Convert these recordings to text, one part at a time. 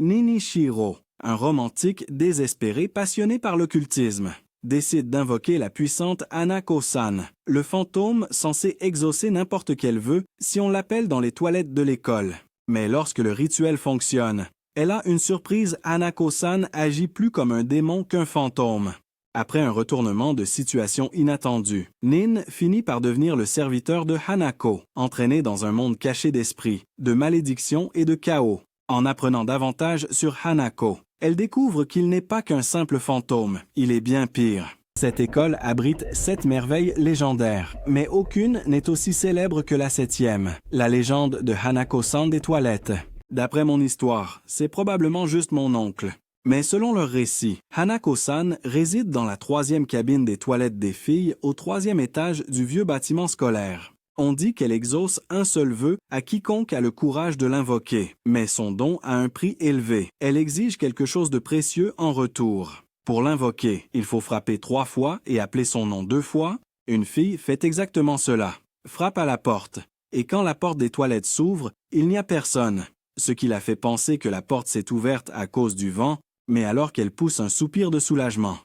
Ninichiro, un romantique désespéré passionné par l'occultisme, décide d'invoquer la puissante Hanako-san, le fantôme censé exaucer n'importe quel vœu si on l'appelle dans les toilettes de l'école. Mais lorsque le rituel fonctionne, elle a une surprise. Hanako-san agit plus comme un démon qu'un fantôme. Après un retournement de situation inattendu, Nin finit par devenir le serviteur de Hanako, entraîné dans un monde caché d'esprits, de malédictions et de chaos. En apprenant davantage sur Hanako, elle découvre qu'il n'est pas qu'un simple fantôme, il est bien pire. Cette école abrite 7 merveilles légendaires, mais aucune n'est aussi célèbre que la 7e, la légende de Hanako-san des toilettes. D'après mon histoire, c'est probablement juste mon oncle. Mais selon leur récit, Hanako-san réside dans la 3e cabine des toilettes des filles au 3e étage du vieux bâtiment scolaire. On dit qu'elle exauce un seul vœu à quiconque a le courage de l'invoquer, mais son don a un prix élevé. Elle exige quelque chose de précieux en retour. Pour l'invoquer, il faut frapper 3 fois et appeler son nom 2 fois. Une fille fait exactement cela. Frappe à la porte. Et quand la porte des toilettes s'ouvre, il n'y a personne. Ce qui la fait penser que la porte s'est ouverte à cause du vent, mais alors qu'elle pousse un soupir de soulagement.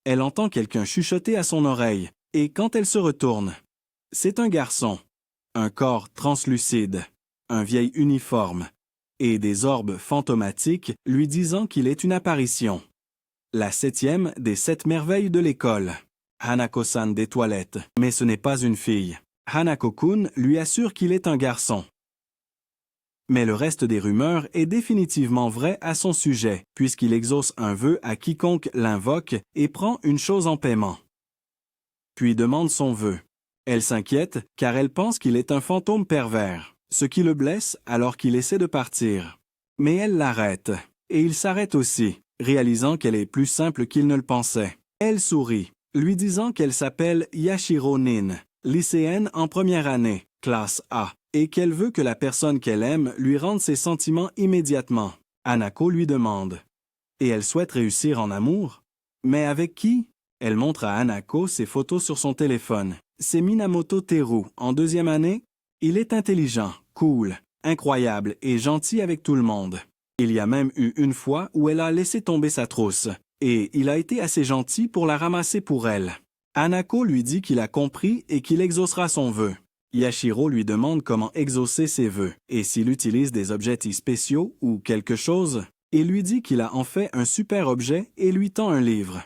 Elle entend quelqu'un chuchoter à son oreille, et quand elle se retourne, c'est un garçon, un corps translucide, un vieil uniforme, et des orbes fantomatiques lui disant qu'il est une apparition. La 7e des 7 merveilles de l'école. Hanako-san des toilettes, mais ce n'est pas une fille. Hanako-kun lui assure qu'il est un garçon. Mais le reste des rumeurs est définitivement vrai à son sujet, puisqu'il exauce un vœu à quiconque l'invoque et prend une chose en paiement. Puis demande son vœu. Elle s'inquiète car elle pense qu'il est un fantôme pervers, ce qui le blesse alors qu'il essaie de partir. Mais elle l'arrête, et il s'arrête aussi, réalisant qu'elle est plus simple qu'il ne le pensait. Elle sourit, lui disant qu'elle s'appelle Yashiro Nin, lycéenne en première année, classe A, et qu'elle veut que la personne qu'elle aime lui rende ses sentiments immédiatement. Hanako lui demande. Et elle souhaite réussir en amour? Mais avec qui? Elle montre à Hanako ses photos sur son téléphone. C'est Minamoto Teru, en 2e année. Il est intelligent, cool, incroyable et gentil avec tout le monde. Il y a même eu une fois où elle a laissé tomber sa trousse, et il a été assez gentil pour la ramasser pour elle. Hanako lui dit qu'il a compris et qu'il exaucera son vœu. Yashiro lui demande comment exaucer ses vœux, et s'il utilise des objets spéciaux ou quelque chose, et lui dit qu'il a en fait un super objet et lui tend un livre.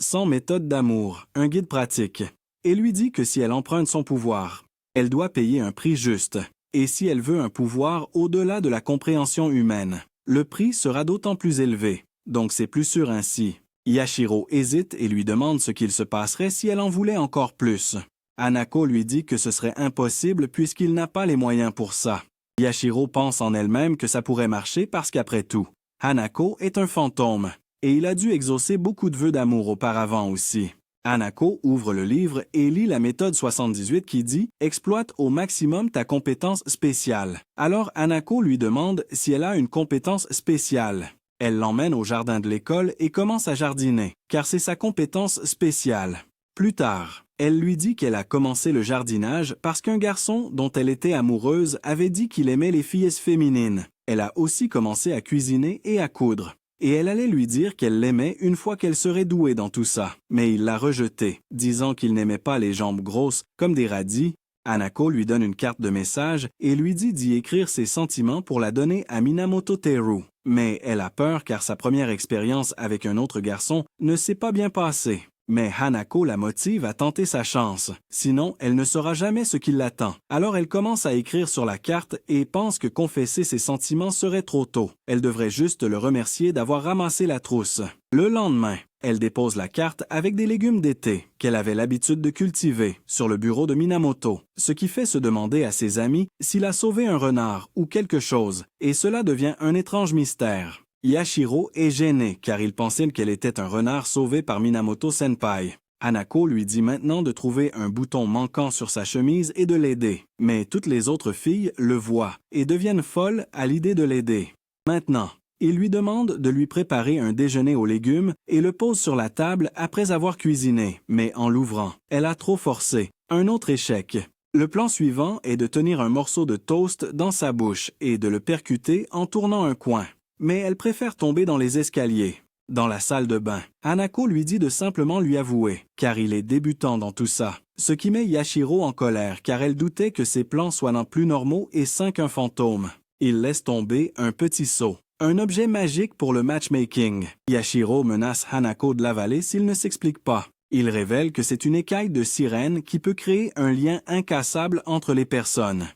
100 méthodes d'amour, un guide pratique, et lui dit que si elle emprunte son pouvoir, elle doit payer un prix juste, et si elle veut un pouvoir au-delà de la compréhension humaine, le prix sera d'autant plus élevé, donc c'est plus sûr ainsi. Yashiro hésite et lui demande ce qu'il se passerait si elle en voulait encore plus. Hanako lui dit que ce serait impossible puisqu'il n'a pas les moyens pour ça. Yashiro pense en elle-même que ça pourrait marcher parce qu'après tout, Hanako est un fantôme, et il a dû exaucer beaucoup de vœux d'amour auparavant aussi. Hanako ouvre le livre et lit la méthode 78 qui dit « Exploite au maximum ta compétence spéciale ». Alors Hanako lui demande si elle a une compétence spéciale. Elle l'emmène au jardin de l'école et commence à jardiner, car c'est sa compétence spéciale. Plus tard, elle lui dit qu'elle a commencé le jardinage parce qu'un garçon dont elle était amoureuse avait dit qu'il aimait les filles féminines. Elle a aussi commencé à cuisiner et à coudre. Et elle allait lui dire qu'elle l'aimait une fois qu'elle serait douée dans tout ça. Mais il l'a rejeté, disant qu'il n'aimait pas les jambes grosses comme des radis. Hanako lui donne une carte de message et lui dit d'y écrire ses sentiments pour la donner à Minamoto Teru. Mais elle a peur car sa première expérience avec un autre garçon ne s'est pas bien passée. Mais Hanako la motive à tenter sa chance, sinon elle ne saura jamais ce qui l'attend. Alors elle commence à écrire sur la carte et pense que confesser ses sentiments serait trop tôt. Elle devrait juste le remercier d'avoir ramassé la trousse. Le lendemain, elle dépose la carte avec des légumes d'été qu'elle avait l'habitude de cultiver sur le bureau de Minamoto, ce qui fait se demander à ses amis s'il a sauvé un renard ou quelque chose, et cela devient un étrange mystère. Yashiro est gêné car il pensait qu'elle était un renard sauvé par Minamoto Senpai. Hanako lui dit maintenant de trouver un bouton manquant sur sa chemise et de l'aider. Mais toutes les autres filles le voient et deviennent folles à l'idée de l'aider. Maintenant, il lui demande de lui préparer un déjeuner aux légumes et le pose sur la table après avoir cuisiné. Mais en l'ouvrant, elle a trop forcé. Un autre échec. Le plan suivant est de tenir un morceau de toast dans sa bouche et de le percuter en tournant un coin. mais elle préfère tomber dans les escaliers. Dans la salle de bain, Hanako lui dit de simplement lui avouer, car il est débutant dans tout ça, ce qui met Yashiro en colère car elle doutait que ses plans soient non plus normaux et sains qu'un fantôme. Il laisse tomber un petit seau, un objet magique pour le matchmaking. Yashiro menace Hanako de l'avaler s'il ne s'explique pas. Il révèle que c'est une écaille de sirène qui peut créer un lien incassable entre les personnes,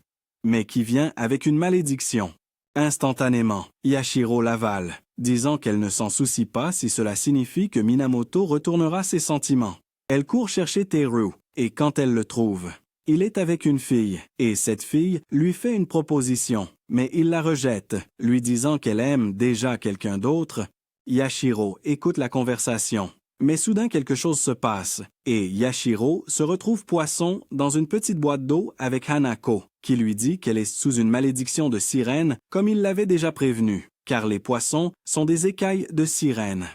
mais qui vient avec une malédiction. Instantanément, Yashiro l'avale, disant qu'elle ne s'en soucie pas si cela signifie que Minamoto retournera ses sentiments. Elle court chercher Teru, et quand elle le trouve, il est avec une fille, et cette fille lui fait une proposition, mais il la rejette, lui disant qu'elle aime déjà quelqu'un d'autre. Yashiro écoute la conversation, mais soudain quelque chose se passe, et Yashiro se retrouve poisson dans une petite boîte d'eau avec Hanako, qui lui dit qu'elle est sous une malédiction de sirène comme il l'avait déjà prévenu, car les poissons sont des écailles de sirène.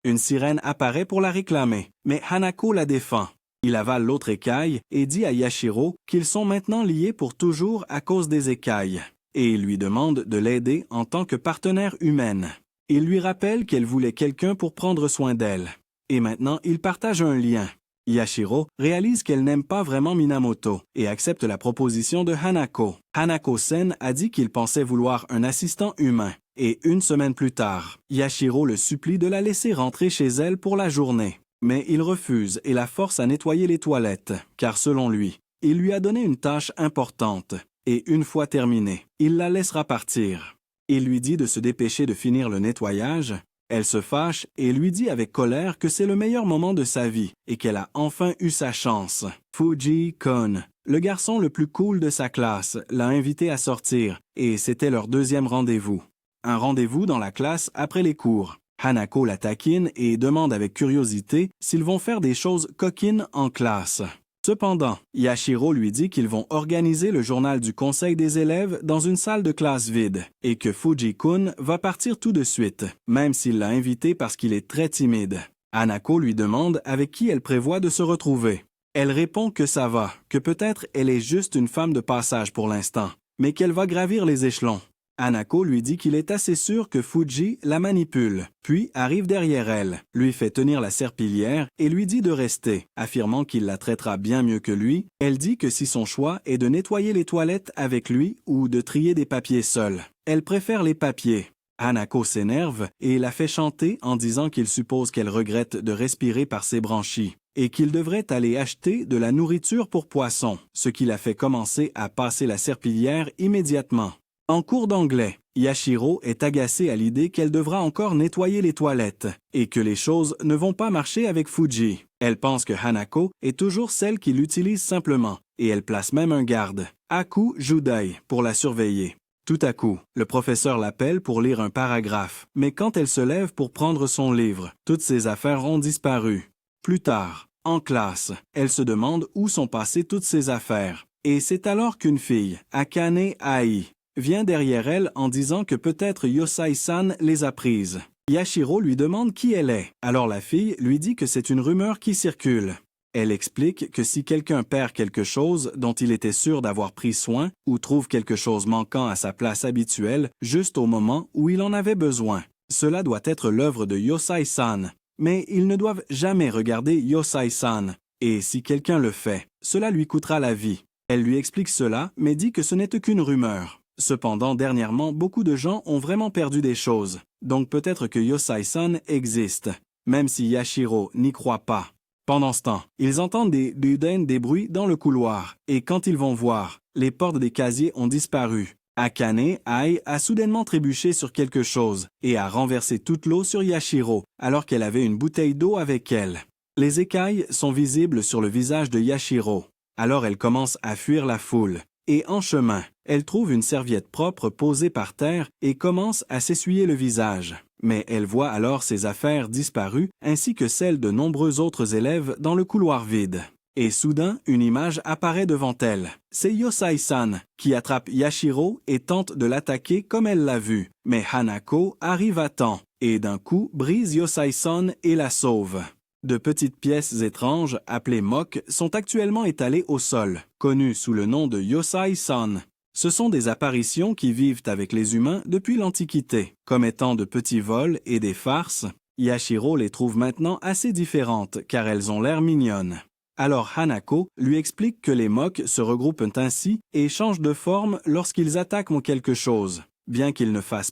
Une sirène apparaît pour la réclamer, mais Hanako la défend. Il avale l'autre écaille et dit à Yashiro qu'ils sont maintenant liés pour toujours à cause des écailles, et il lui demande de l'aider en tant que partenaire humaine. Il lui rappelle qu'elle voulait quelqu'un pour prendre soin d'elle. Et maintenant, ils partagent un lien. Yashiro réalise qu'elle n'aime pas vraiment Minamoto et accepte la proposition de Hanako. Hanako-sen a dit qu'il pensait vouloir un assistant humain. Et une semaine plus tard, Yashiro le supplie de la laisser rentrer chez elle pour la journée. Mais il refuse et la force à nettoyer les toilettes, car selon lui, il lui a donné une tâche importante. Et une fois terminée, il la laissera partir. Il lui dit de se dépêcher de finir le nettoyage. Elle se fâche et lui dit avec colère que c'est le meilleur moment de sa vie et qu'elle a enfin eu sa chance. Fuji-kun, le garçon le plus cool de sa classe, l'a invité à sortir et c'était leur deuxième rendez-vous. Un rendez-vous dans la classe après les cours. Hanako la taquine et demande avec curiosité s'ils vont faire des choses coquines en classe. Cependant, Yashiro lui dit qu'ils vont organiser le journal du conseil des élèves dans une salle de classe vide et que Fuji-kun va partir tout de suite, même s'il l'a invité parce qu'il est très timide. Hanako lui demande avec qui elle prévoit de se retrouver. Elle répond que ça va, que peut-être elle est juste une femme de passage pour l'instant, mais qu'elle va gravir les échelons. Hanako lui dit qu'il est assez sûr que Fuji la manipule, puis arrive derrière elle, lui fait tenir la serpillière et lui dit de rester, affirmant qu'il la traitera bien mieux que lui. Elle dit que si son choix est de nettoyer les toilettes avec lui ou de trier des papiers seule, elle préfère les papiers. Hanako s'énerve et la fait chanter en disant qu'il suppose qu'elle regrette de respirer par ses branchies et qu'il devrait aller acheter de la nourriture pour poissons, ce qui la fait commencer à passer la serpillière immédiatement. En cours d'anglais, Yashiro est agacée à l'idée qu'elle devra encore nettoyer les toilettes et que les choses ne vont pas marcher avec Fuji. Elle pense que Hanako est toujours celle qui l'utilise simplement et elle place même un garde, Aku Judai, pour la surveiller. Tout à coup, le professeur l'appelle pour lire un paragraphe, mais quand elle se lève pour prendre son livre, toutes ses affaires ont disparu. Plus tard, en classe, elle se demande où sont passées toutes ses affaires. Et c'est alors qu'une fille, Akane Ai, vient derrière elle en disant que peut-être Yosai-san les a prises. Yashiro lui demande qui elle est. Alors la fille lui dit que c'est une rumeur qui circule. Elle explique que si quelqu'un perd quelque chose dont il était sûr d'avoir pris soin ou trouve quelque chose manquant à sa place habituelle juste au moment où il en avait besoin, cela doit être l'œuvre de Yosai-san. Mais ils ne doivent jamais regarder Yosai-san. Et si quelqu'un le fait, cela lui coûtera la vie. Elle lui explique cela, mais dit que ce n'est qu'une rumeur. Cependant, dernièrement, beaucoup de gens ont vraiment perdu des choses, donc peut-être que Yosai-san existe, même si Yashiro n'y croit pas. Pendant ce temps, ils entendent des bruits dans le couloir, et quand ils vont voir, les portes des casiers ont disparu. Akane Ai a soudainement trébuché sur quelque chose et a renversé toute l'eau sur Yashiro, alors qu'elle avait une bouteille d'eau avec elle. Les écailles sont visibles sur le visage de Yashiro, alors elle commence à fuir la foule. Et en chemin, elle trouve une serviette propre posée par terre et commence à s'essuyer le visage. Mais elle voit alors ses affaires disparues ainsi que celles de nombreux autres élèves dans le couloir vide. Et soudain, une image apparaît devant elle. C'est Yosai-san qui attrape Yashiro et tente de l'attaquer comme elle l'a vu. Mais Hanako arrive à temps et d'un coup brise Yosai-san et la sauve. De petites pièces étranges, appelées moques, sont actuellement étalées au sol, connues sous le nom de Yosai-san. Ce sont des apparitions qui vivent avec les humains depuis l'Antiquité. Commettant de petits vols et des farces, Yashiro les trouve maintenant assez différentes car elles ont l'air mignonnes. Alors Hanako lui explique que les mocs se regroupent ainsi et changent de forme lorsqu'ils attaquent quelque chose, bien qu'ils ne fassent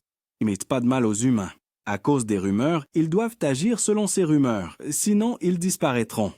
pas de mal aux humains. À cause des rumeurs, ils doivent agir selon ces rumeurs, sinon ils disparaîtront.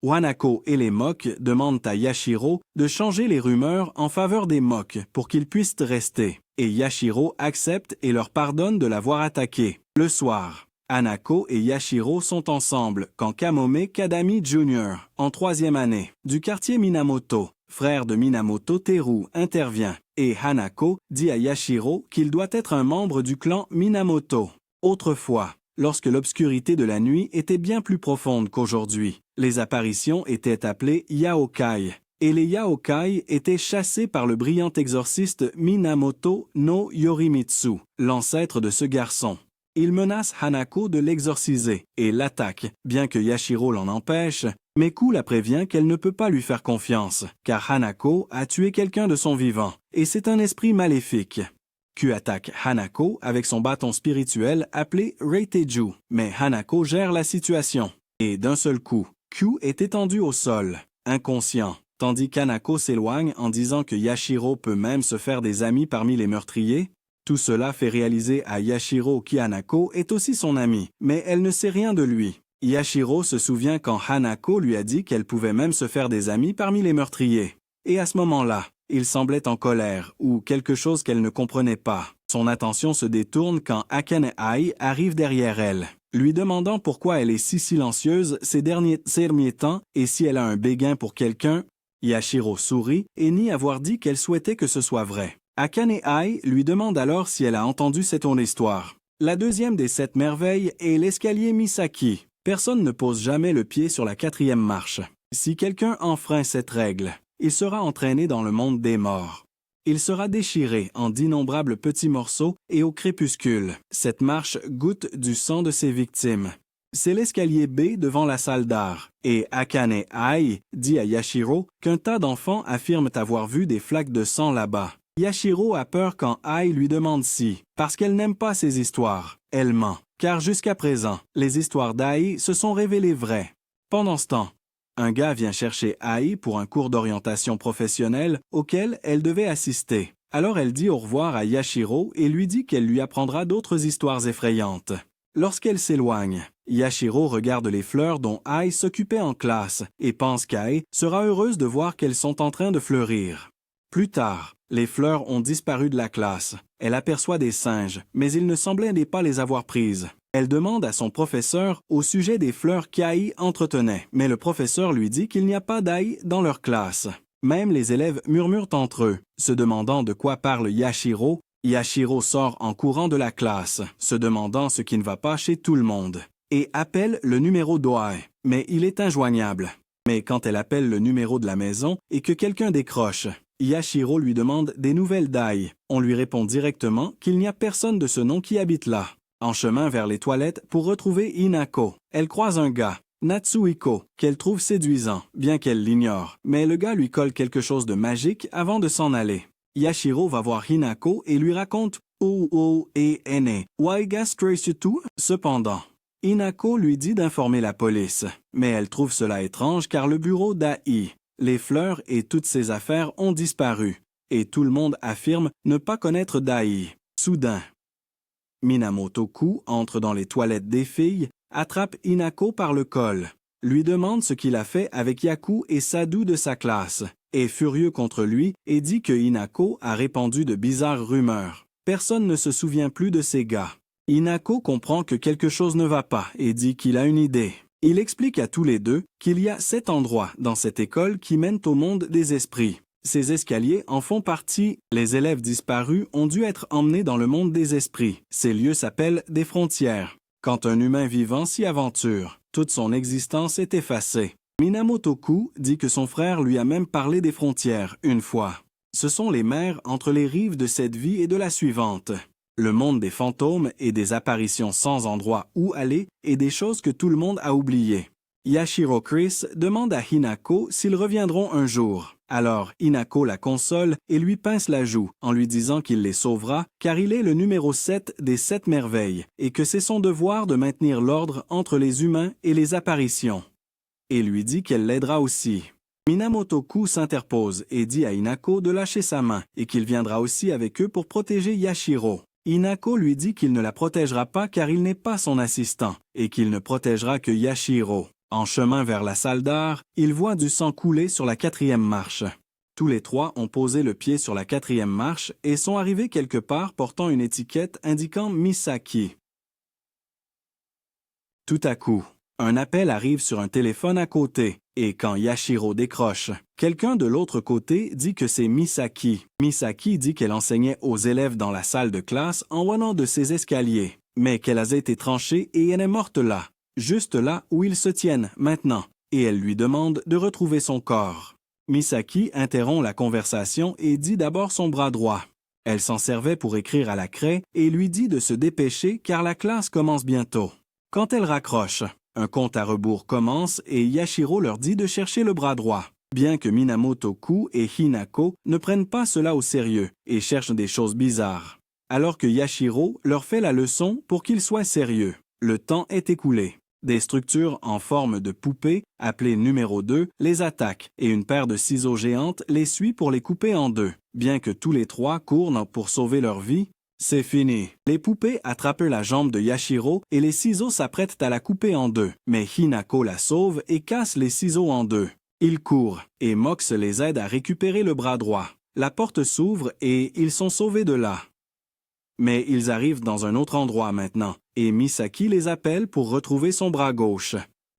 Hanako et les mocs demandent à Yashiro de changer les rumeurs en faveur des mocs pour qu'ils puissent rester, et Yashiro accepte et leur pardonne de l'avoir attaqué. Le soir, Hanako et Yashiro sont ensemble quand Kamome Kadami Jr., en 3e année, du quartier Minamoto, frère de Minamoto Teru, intervient, et Hanako dit à Yashiro qu'il doit être un membre du clan Minamoto. Autrefois, lorsque l'obscurité de la nuit était bien plus profonde qu'aujourd'hui, les apparitions étaient appelées yaokai, et les yaokai étaient chassés par le brillant exorciste Minamoto no Yorimitsu, l'ancêtre de ce garçon. Il menace Hanako de l'exorciser et l'attaque, bien que Yashiro l'en empêche, mais Ku la prévient qu'elle ne peut pas lui faire confiance, car Hanako a tué quelqu'un de son vivant, et c'est un esprit maléfique. Ku attaque Hanako avec son bâton spirituel appelé Reiteju, mais Hanako gère la situation, et d'un seul coup, Ku est étendu au sol, inconscient, tandis qu'Hanako s'éloigne en disant que Yashiro peut même se faire des amis parmi les meurtriers. Tout cela fait réaliser à Yashiro qu'Hanako est aussi son amie, mais elle ne sait rien de lui. Yashiro se souvient quand Hanako lui a dit qu'elle pouvait même se faire des amis parmi les meurtriers. Et à ce moment-là, il semblait en colère ou quelque chose qu'elle ne comprenait pas. Son attention se détourne quand Akane Ai arrive derrière elle, lui demandant pourquoi elle est si silencieuse ces derniers temps et si elle a un béguin pour quelqu'un. Yashiro sourit et nie avoir dit qu'elle souhaitait que ce soit vrai. Akane Ai lui demande alors si elle a entendu cette histoire. La deuxième des 7 merveilles est l'escalier Misaki. Personne ne pose jamais le pied sur la 4e marche. Si quelqu'un enfreint cette règle, il sera entraîné dans le monde des morts. Il sera déchiré en d'innombrables petits morceaux et au crépuscule. Cette marche goûte du sang de ses victimes. C'est l'escalier B devant la salle d'art, et Akane Ai dit à Yashiro qu'un tas d'enfants affirment avoir vu des flaques de sang là-bas. Yashiro a peur quand Ai lui demande si, parce qu'elle n'aime pas ces histoires, elle ment, car jusqu'à présent, les histoires d'Ai se sont révélées vraies. Pendant ce temps, un gars vient chercher Ai pour un cours d'orientation professionnelle auquel elle devait assister. Alors elle dit au revoir à Yashiro et lui dit qu'elle lui apprendra d'autres histoires effrayantes. Lorsqu'elle s'éloigne, Yashiro regarde les fleurs dont Ai s'occupait en classe et pense qu'Ai sera heureuse de voir qu'elles sont en train de fleurir. Plus tard, les fleurs ont disparu de la classe. Elle aperçoit des singes, mais il ne semblait pas les avoir prises. Elle demande à son professeur au sujet des fleurs qu'Ai entretenait, mais le professeur lui dit qu'il n'y a pas d'Ai dans leur classe. Même les élèves murmurent entre eux, se demandant de quoi parle Yashiro. Yashiro sort en courant de la classe, se demandant ce qui ne va pas chez tout le monde, et appelle le numéro d'Oi, mais il est injoignable. Mais quand elle appelle le numéro de la maison et que quelqu'un décroche, Yashiro lui demande des nouvelles d'Ai. On lui répond directement qu'il n'y a personne de ce nom qui habite là. En chemin vers les toilettes pour retrouver Hinako, elle croise un gars, Natsuhiko, qu'elle trouve séduisant, bien qu'elle l'ignore, mais le gars lui colle quelque chose de magique avant de s'en aller. Yashiro va voir Hinako et lui raconte « Oh et ene, waiga straight-tu ?» Cependant, Hinako lui dit d'informer la police, mais elle trouve cela étrange car le bureau d'Ai, les fleurs et toutes ses affaires ont disparu, et tout le monde affirme ne pas connaître Dai. Soudain, Minamoto Ku entre dans les toilettes des filles, attrape Hinako par le col, lui demande ce qu'il a fait avec Yaku et Sadu de sa classe, est furieux contre lui et dit que Hinako a répandu de bizarres rumeurs. Personne ne se souvient plus de ces gars. Hinako comprend que quelque chose ne va pas et dit qu'il a une idée. Il explique à tous les deux qu'il y a 7 endroits dans cette école qui mènent au monde des esprits. Ces escaliers en font partie. Les élèves disparus ont dû être emmenés dans le monde des esprits. Ces lieux s'appellent des frontières. Quand un humain vivant s'y aventure, toute son existence est effacée. Minamoto Ku dit que son frère lui a même parlé des frontières une fois. Ce sont les mers entre les rives de cette vie et de la suivante. Le monde des fantômes et des apparitions sans endroit où aller et des choses que tout le monde a oubliées. Yashiro Chris demande à Hinako s'ils reviendront un jour. Alors Hinako la console et lui pince la joue en lui disant qu'il les sauvera car il est le numéro 7 des 7 merveilles et que c'est son devoir de maintenir l'ordre entre les humains et les apparitions. Et lui dit qu'elle l'aidera aussi. Minamoto-ku s'interpose et dit à Hinako de lâcher sa main et qu'il viendra aussi avec eux pour protéger Yashiro. Hinako lui dit qu'il ne la protégera pas car il n'est pas son assistant et qu'il ne protégera que Yashiro. En chemin vers la salle d'art, il voit du sang couler sur la 4e marche. Tous les trois ont posé le pied sur la 4e marche et sont arrivés quelque part portant une étiquette indiquant Misaki. Tout à coup, un appel arrive sur un téléphone à côté, et quand Yashiro décroche, quelqu'un de l'autre côté dit que c'est Misaki. Misaki dit qu'elle enseignait aux élèves dans la salle de classe en un de ses escaliers, mais qu'elle a été tranchée et elle est morte là, juste là où ils se tiennent maintenant, et elle lui demande de retrouver son corps. Misaki interrompt la conversation et dit d'abord son bras droit. Elle s'en servait pour écrire à la craie et lui dit de se dépêcher car la classe commence bientôt. Quand elle raccroche, un compte à rebours commence et Yashiro leur dit de chercher le bras droit, bien que Minamoto-ku et Hinako ne prennent pas cela au sérieux et cherchent des choses bizarres. Alors que Yashiro leur fait la leçon pour qu'ils soient sérieux. Le temps est écoulé. Des structures en forme de poupée, appelées numéro 2, les attaquent et une paire de ciseaux géantes les suit pour les couper en deux. Bien que tous les trois courent pour sauver leur vie, c'est fini. Les poupées attrapent la jambe de Yashiro et les ciseaux s'apprêtent à la couper en deux. Mais Hinako la sauve et casse les ciseaux en deux. Ils courent et Mox les aide à récupérer le bras droit. La porte s'ouvre et ils sont sauvés de là. Mais ils arrivent dans un autre endroit maintenant, et Misaki les appelle pour retrouver son bras gauche.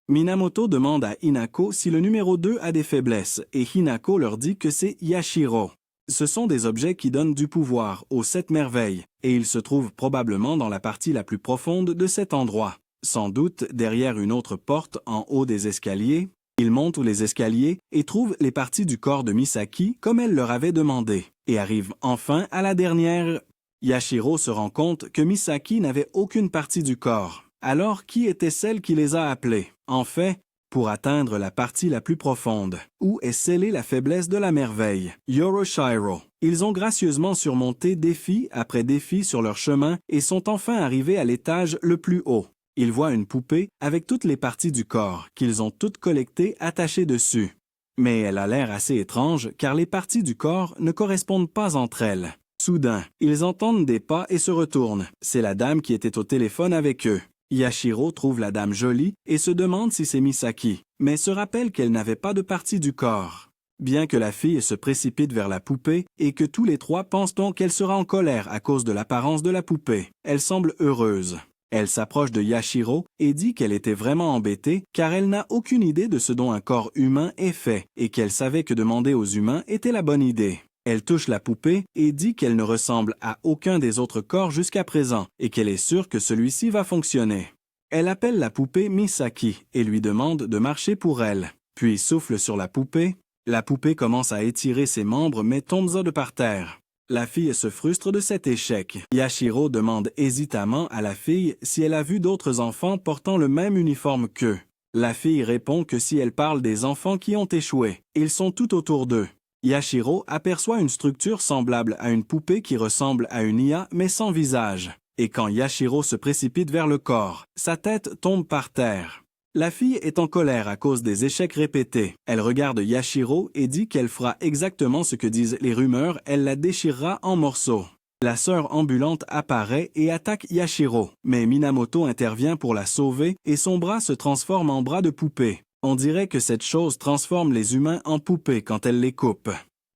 Minamoto demande à Hinako si le numéro 2 a des faiblesses, et Hinako leur dit que c'est Yashiro. Ce sont des objets qui donnent du pouvoir aux 7 merveilles, et ils se trouvent probablement dans la partie la plus profonde de cet endroit. Sans doute derrière une autre porte en haut des escaliers. Ils montent les escaliers et trouvent les parties du corps de Misaki comme elle leur avait demandé, et arrivent enfin à la dernière. Yashiro se rend compte que Misaki n'avait aucune partie du corps. Alors, qui était celle qui les a appelés? En fait, pour atteindre la partie la plus profonde, où est scellée la faiblesse de la merveille, Yoroshiro. Ils ont gracieusement surmonté défi après défi sur leur chemin et sont enfin arrivés à l'étage le plus haut. Ils voient une poupée avec toutes les parties du corps, qu'ils ont toutes collectées attachées dessus. Mais elle a l'air assez étrange car les parties du corps ne correspondent pas entre elles. Soudain, ils entendent des pas et se retournent. C'est la dame qui était au téléphone avec eux. Yashiro trouve la dame jolie et se demande si c'est Misaki, mais se rappelle qu'elle n'avait pas de partie du corps. Bien que la fille se précipite vers la poupée et que tous les trois pensent donc qu'elle sera en colère à cause de l'apparence de la poupée, elle semble heureuse. Elle s'approche de Yashiro et dit qu'elle était vraiment embêtée car elle n'a aucune idée de ce dont un corps humain est fait et qu'elle savait que demander aux humains était la bonne idée. Elle touche la poupée et dit qu'elle ne ressemble à aucun des autres corps jusqu'à présent et qu'elle est sûre que celui-ci va fonctionner. Elle appelle la poupée Misaki et lui demande de marcher pour elle, puis souffle sur la poupée. La poupée commence à étirer ses membres mais tombe de par terre. La fille se frustre de cet échec. Yashiro demande hésitamment à la fille si elle a vu d'autres enfants portant le même uniforme qu'eux. La fille répond que si elle parle des enfants qui ont échoué, ils sont tout autour d'eux. Yashiro aperçoit une structure semblable à une poupée qui ressemble à une IA mais sans visage. Et quand Yashiro se précipite vers le corps, sa tête tombe par terre. La fille est en colère à cause des échecs répétés. Elle regarde Yashiro et dit qu'elle fera exactement ce que disent les rumeurs, elle la déchirera en morceaux. La sœur ambulante apparaît et attaque Yashiro, mais Minamoto intervient pour la sauver et son bras se transforme en bras de poupée. On dirait que cette chose transforme les humains en poupées quand elle les coupe.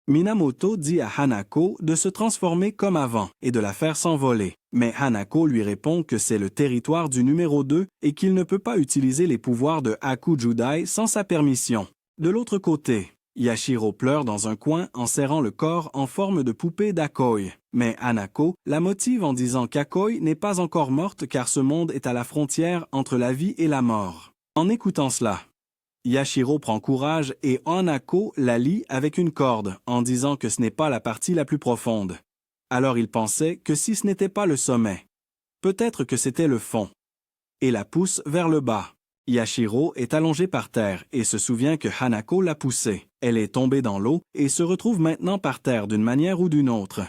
Minamoto dit à Hanako de se transformer comme avant et de la faire s'envoler. Mais Hanako lui répond que c'est le territoire du numéro 2 et qu'il ne peut pas utiliser les pouvoirs de Hakujudai sans sa permission. De l'autre côté, Yashiro pleure dans un coin en serrant le corps en forme de poupée d'Akoi. Mais Hanako la motive en disant qu'Akoi n'est pas encore morte car ce monde est à la frontière entre la vie et la mort. En écoutant cela, Yashiro prend courage et Hanako la lie avec une corde en disant que ce n'est pas la partie la plus profonde. Alors il pensait que si ce n'était pas le sommet, peut-être que c'était le fond, et la pousse vers le bas. Yashiro est allongé par terre et se souvient que Hanako l'a poussée. Elle est tombée dans l'eau et se retrouve maintenant par terre d'une manière ou d'une autre.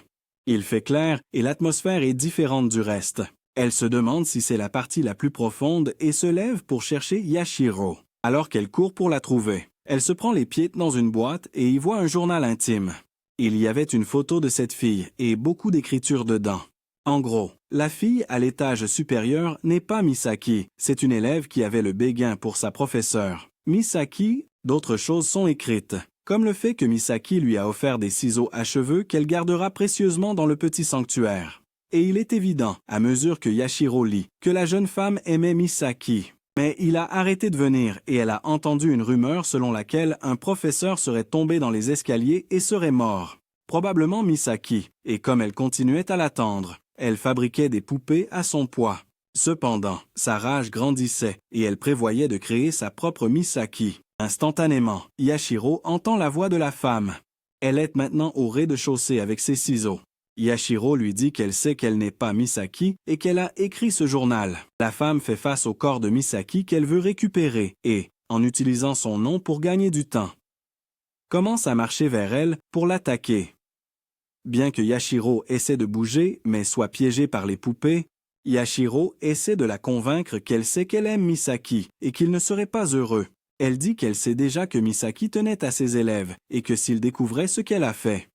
Il fait clair et l'atmosphère est différente du reste. Elle se demande si c'est la partie la plus profonde et se lève pour chercher Yashiro. Alors qu'elle court pour la trouver, elle se prend les pieds dans une boîte et y voit un journal intime. Il y avait une photo de cette fille et beaucoup d'écriture dedans. En gros, la fille à l'étage supérieur n'est pas Misaki, c'est une élève qui avait le béguin pour sa professeure. Misaki, d'autres choses sont écrites, comme le fait que Misaki lui a offert des ciseaux à cheveux qu'elle gardera précieusement dans le petit sanctuaire. Et il est évident, à mesure que Yashiro lit, que la jeune femme aimait Misaki. Mais il a arrêté de venir et elle a entendu une rumeur selon laquelle un professeur serait tombé dans les escaliers et serait mort. Probablement Misaki, et comme elle continuait à l'attendre, elle fabriquait des poupées à son poids. Cependant, sa rage grandissait et elle prévoyait de créer sa propre Misaki. Instantanément, Yashiro entend la voix de la femme. Elle est maintenant au rez-de-chaussée avec ses ciseaux. Yashiro lui dit qu'elle sait qu'elle n'est pas Misaki et qu'elle a écrit ce journal. La femme fait face au corps de Misaki qu'elle veut récupérer et, en utilisant son nom pour gagner du temps, commence à marcher vers elle pour l'attaquer. Bien que Yashiro essaie de bouger mais soit piégé par les poupées, Yashiro essaie de la convaincre qu'elle sait qu'elle aime Misaki et qu'il ne serait pas heureux. Elle dit qu'elle sait déjà que Misaki tenait à ses élèves et que s'il découvrait ce qu'elle a fait,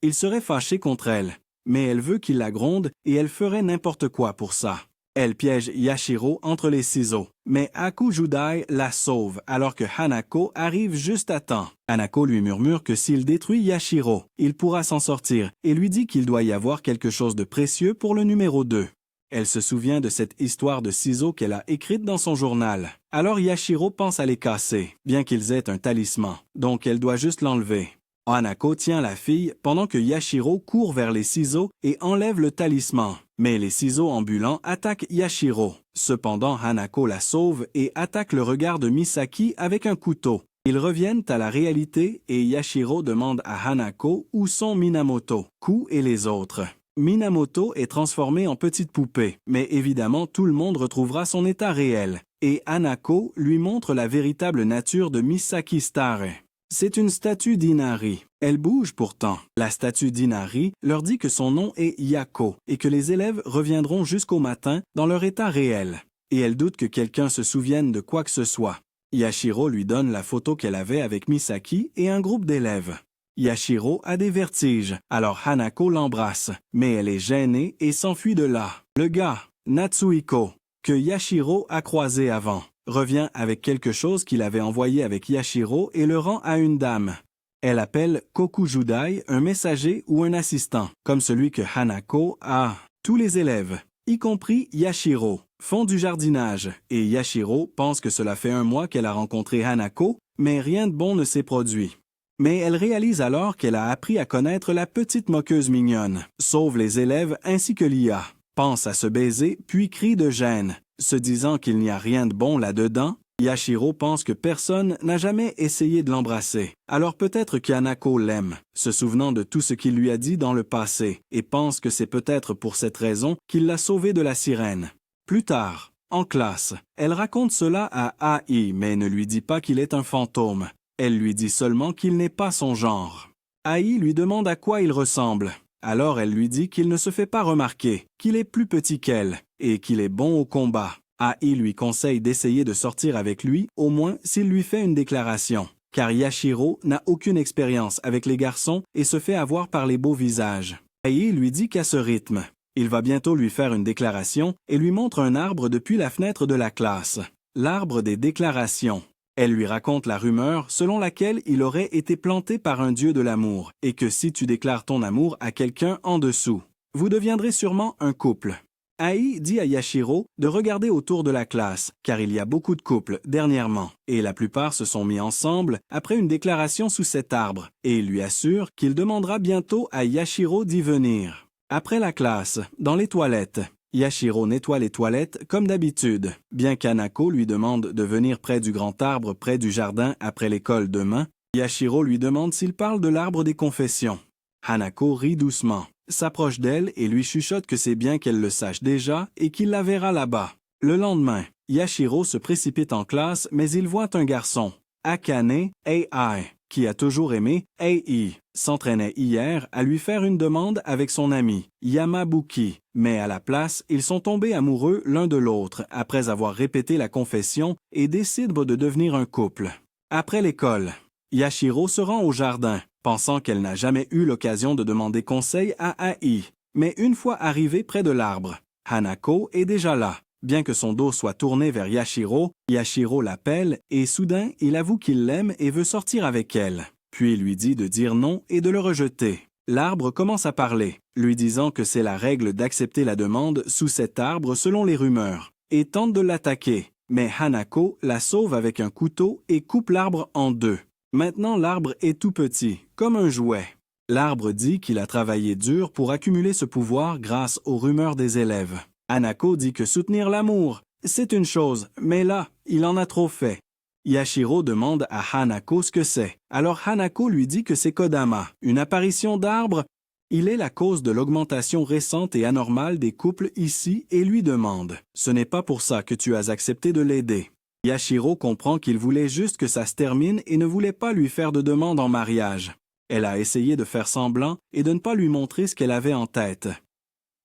il serait fâché contre elle, mais elle veut qu'il la gronde et elle ferait n'importe quoi pour ça. Elle piège Yashiro entre les ciseaux, mais Hakujudai la sauve alors que Hanako arrive juste à temps. Hanako lui murmure que s'il détruit Yashiro, il pourra s'en sortir et lui dit qu'il doit y avoir quelque chose de précieux pour le numéro 2. Elle se souvient de cette histoire de ciseaux qu'elle a écrite dans son journal. Alors Yashiro pense à les casser, bien qu'ils aient un talisman, donc elle doit juste l'enlever. Hanako tient la fille pendant que Yashiro court vers les ciseaux et enlève le talisman. Mais les ciseaux ambulants attaquent Yashiro. Cependant, Hanako la sauve et attaque le regard de Misaki avec un couteau. Ils reviennent à la réalité et Yashiro demande à Hanako où sont Minamoto, Ku et les autres. Minamoto est transformé en petite poupée, mais évidemment tout le monde retrouvera son état réel. Et Hanako lui montre la véritable nature de Misaki Stare. C'est une statue d'Inari. Elle bouge pourtant. La statue d'Inari leur dit que son nom est Yako et que les élèves reviendront jusqu'au matin dans leur état réel. Et elle doute que quelqu'un se souvienne de quoi que ce soit. Yashiro lui donne la photo qu'elle avait avec Misaki et un groupe d'élèves. Yashiro a des vertiges, alors Hanako l'embrasse, mais elle est gênée et s'enfuit de là. Le gars, Natsuhiko, que Yashiro a croisé avant, revient avec quelque chose qu'il avait envoyé avec Yashiro et le rend à une dame. Elle appelle Kokujudai un messager ou un assistant, comme celui que Hanako a. Tous les élèves, y compris Yashiro, font du jardinage, et Yashiro pense que cela fait un mois qu'elle a rencontré Hanako, mais rien de bon ne s'est produit. Mais elle réalise alors qu'elle a appris à connaître la petite moqueuse mignonne, sauve les élèves ainsi que l'IA, pense à se baiser puis crie de gêne. Se disant qu'il n'y a rien de bon là-dedans, Yashiro pense que personne n'a jamais essayé de l'embrasser. Alors peut-être qu'Hanako l'aime, se souvenant de tout ce qu'il lui a dit dans le passé, et pense que c'est peut-être pour cette raison qu'il l'a sauvée de la sirène. Plus tard, en classe, elle raconte cela à Ai, mais ne lui dit pas qu'il est un fantôme. Elle lui dit seulement qu'il n'est pas son genre. Ai lui demande à quoi il ressemble. Alors elle lui dit qu'il ne se fait pas remarquer, qu'il est plus petit qu'elle, et qu'il est bon au combat. Ai lui conseille d'essayer de sortir avec lui, au moins s'il lui fait une déclaration, car Yashiro n'a aucune expérience avec les garçons et se fait avoir par les beaux visages. Ai lui dit qu'à ce rythme, il va bientôt lui faire une déclaration et lui montre un arbre depuis la fenêtre de la classe. L'arbre des déclarations. Elle lui raconte la rumeur selon laquelle il aurait été planté par un dieu de l'amour et que si tu déclares ton amour à quelqu'un en dessous, vous deviendrez sûrement un couple. Ai dit à Yashiro de regarder autour de la classe, car il y a beaucoup de couples dernièrement, et la plupart se sont mis ensemble après une déclaration sous cet arbre, et il lui assure qu'il demandera bientôt à Yashiro d'y venir. Après la classe, dans les toilettes, Yashiro nettoie les toilettes comme d'habitude, bien qu'Hanako lui demande de venir près du grand arbre près du jardin après l'école demain. Yashiro lui demande s'il parle de l'arbre des confessions. Hanako rit doucement, s'approche d'elle et lui chuchote que c'est bien qu'elle le sache déjà et qu'il la verra là-bas. Le lendemain, Yashiro se précipite en classe, mais il voit un garçon, Akane AI, qui a toujours aimé AI, s'entraînait hier à lui faire une demande avec son ami, Yamabuki, mais à la place, ils sont tombés amoureux l'un de l'autre après avoir répété la confession et décident de devenir un couple. Après l'école, Yashiro se rend au jardin, pensant qu'elle n'a jamais eu l'occasion de demander conseil à AI. Mais une fois arrivée près de l'arbre, Hanako est déjà là. Bien que son dos soit tourné vers Yashiro, Yashiro l'appelle et soudain il avoue qu'il l'aime et veut sortir avec elle. Puis lui dit de dire non et de le rejeter. L'arbre commence à parler, lui disant que c'est la règle d'accepter la demande sous cet arbre selon les rumeurs, et tente de l'attaquer. Mais Hanako la sauve avec un couteau et coupe l'arbre en deux. Maintenant l'arbre est tout petit, comme un jouet. L'arbre dit qu'il a travaillé dur pour accumuler ce pouvoir grâce aux rumeurs des élèves. Hanako dit que soutenir l'amour, c'est une chose, mais là, il en a trop fait. Yashiro demande à Hanako ce que c'est. Alors Hanako lui dit que c'est Kodama, une apparition d'arbre. Il est la cause de l'augmentation récente et anormale des couples ici et lui demande « Ce n'est pas pour ça que tu as accepté de l'aider ». Yashiro comprend qu'il voulait juste que ça se termine et ne voulait pas lui faire de demande en mariage. Elle a essayé de faire semblant et de ne pas lui montrer ce qu'elle avait en tête.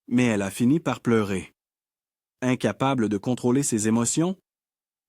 Mais elle a fini par pleurer. Incapable de contrôler ses émotions,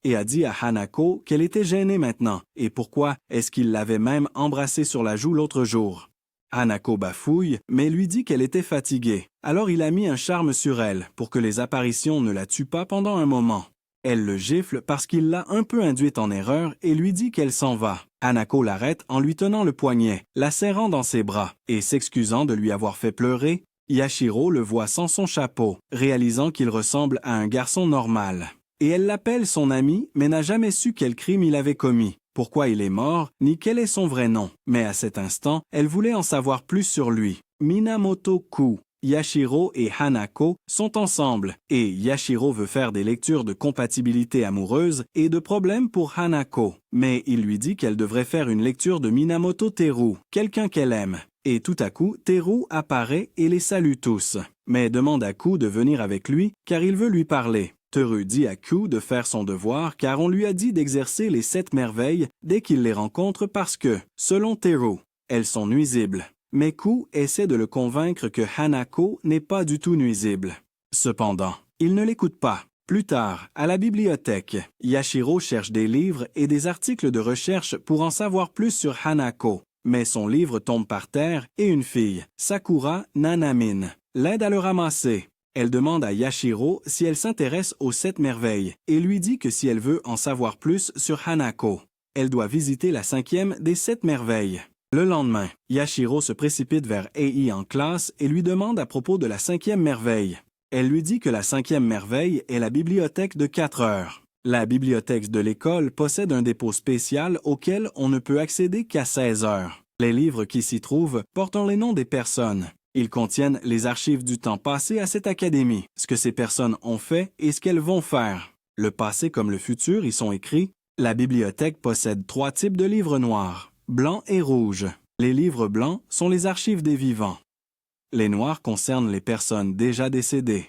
et a dit à Hanako qu'elle était gênée maintenant, et pourquoi est-ce qu'il l'avait même embrassée sur la joue l'autre jour. Hanako bafouille, mais lui dit qu'elle était fatiguée. Alors il a mis un charme sur elle pour que les apparitions ne la tuent pas pendant un moment. Elle le gifle parce qu'il l'a un peu induite en erreur et lui dit qu'elle s'en va. Hanako l'arrête en lui tenant le poignet, la serrant dans ses bras, et s'excusant de lui avoir fait pleurer. Yashiro le voit sans son chapeau, réalisant qu'il ressemble à un garçon normal. Et elle l'appelle son ami, mais n'a jamais su quel crime il avait commis, pourquoi il est mort, ni quel est son vrai nom. Mais à cet instant, elle voulait en savoir plus sur lui. Minamoto-ku. Yashiro et Hanako sont ensemble, et Yashiro veut faire des lectures de compatibilité amoureuse et de problèmes pour Hanako. Mais il lui dit qu'elle devrait faire une lecture de Minamoto Teru, quelqu'un qu'elle aime. Et tout à coup, Teru apparaît et les salue tous, mais demande à Ku de venir avec lui car il veut lui parler. Teru dit à Ku de faire son devoir car on lui a dit d'exercer les 7 merveilles dès qu'il les rencontre parce que, selon Teru, elles sont nuisibles. Mais Ku essaie de le convaincre que Hanako n'est pas du tout nuisible. Cependant, il ne l'écoute pas. Plus tard, à la bibliothèque, Yashiro cherche des livres et des articles de recherche pour en savoir plus sur Hanako. Mais son livre tombe par terre et une fille, Sakura Nanamine, l'aide à le ramasser. Elle demande à Yashiro si elle s'intéresse aux 7 merveilles et lui dit que si elle veut en savoir plus sur Hanako, elle doit visiter la 5e des 7 merveilles. Le lendemain, Yashiro se précipite vers Ei en classe et lui demande à propos de la 5e merveille. Elle lui dit que la 5e merveille est la bibliothèque de 4 heures. La bibliothèque de l'école possède un dépôt spécial auquel on ne peut accéder qu'à 16 heures. Les livres qui s'y trouvent portent les noms des personnes. Ils contiennent les archives du temps passé à cette académie, ce que ces personnes ont fait et ce qu'elles vont faire. Le passé comme le futur y sont écrits. La bibliothèque possède 3 types de livres noirs, blancs et rouges. Les livres blancs sont les archives des vivants. Les noirs concernent les personnes déjà décédées.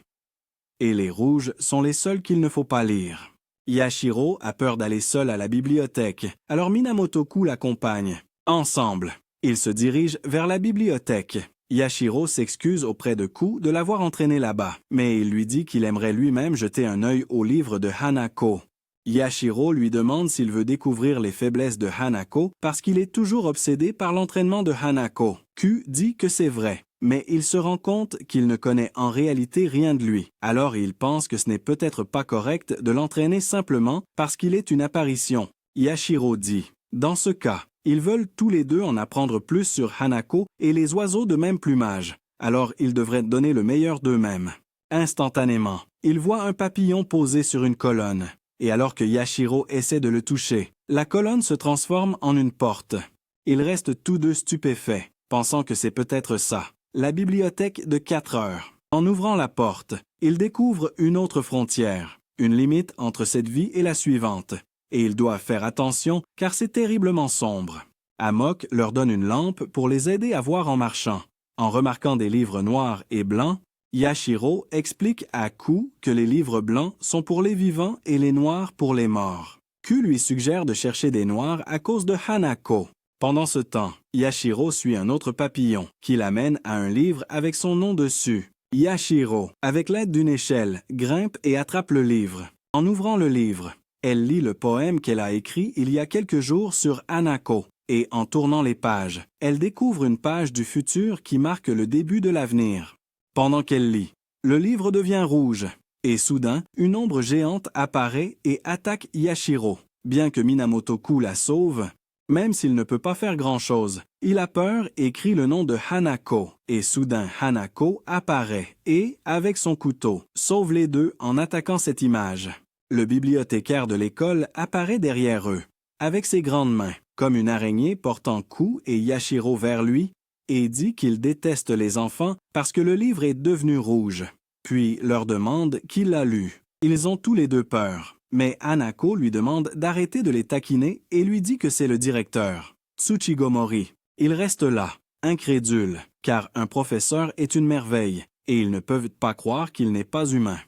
Et les rouges sont les seuls qu'il ne faut pas lire. Yashiro a peur d'aller seul à la bibliothèque, alors Minamoto-ku l'accompagne. Ensemble, ils se dirigent vers la bibliothèque. Yashiro s'excuse auprès de Ku de l'avoir entraîné là-bas, mais il lui dit qu'il aimerait lui-même jeter un œil au livre de Hanako. Yashiro lui demande s'il veut découvrir les faiblesses de Hanako parce qu'il est toujours obsédé par l'entraînement de Hanako. Ku dit que c'est vrai, mais il se rend compte qu'il ne connaît en réalité rien de lui. Alors il pense que ce n'est peut-être pas correct de l'entraîner simplement parce qu'il est une apparition. Yashiro dit, dans ce cas, ils veulent tous les deux en apprendre plus sur Hanako et les oiseaux de même plumage. Alors ils devraient donner le meilleur d'eux-mêmes. Instantanément, il voit un papillon posé sur une colonne. Et alors que Yashiro essaie de le toucher, la colonne se transforme en une porte. Ils restent tous deux stupéfaits, pensant que c'est peut-être ça, la bibliothèque de 4 heures. En ouvrant la porte, ils découvrent une autre frontière, une limite entre cette vie et la suivante. Et ils doivent faire attention car c'est terriblement sombre. Amok leur donne une lampe pour les aider à voir en marchant. En remarquant des livres noirs et blancs, Yashiro explique à Ku que les livres blancs sont pour les vivants et les noirs pour les morts. Ku lui suggère de chercher des noirs à cause de Hanako. Pendant ce temps, Yashiro suit un autre papillon qui l'amène à un livre avec son nom dessus. Yashiro, avec l'aide d'une échelle, grimpe et attrape le livre. En ouvrant le livre, elle lit le poème qu'elle a écrit il y a quelques jours sur Hanako. Et en tournant les pages, elle découvre une page du futur qui marque le début de l'avenir. Pendant qu'elle lit, le livre devient rouge, et soudain, une ombre géante apparaît et attaque Yashiro. Bien que Minamoto Ku la sauve, même s'il ne peut pas faire grand-chose, il a peur et crie le nom de Hanako, et soudain Hanako apparaît et, avec son couteau, sauve les deux en attaquant cette image. Le bibliothécaire de l'école apparaît derrière eux, avec ses grandes mains, comme une araignée portant Ku et Yashiro vers lui, et dit qu'il déteste les enfants parce que le livre est devenu rouge. Puis leur demande qui l'a lu. Ils ont tous les deux peur, mais Hanako lui demande d'arrêter de les taquiner et lui dit que c'est le directeur, Tsuchigomori. Il reste là, incrédule, car un professeur est une merveille, et ils ne peuvent pas croire qu'il n'est pas humain.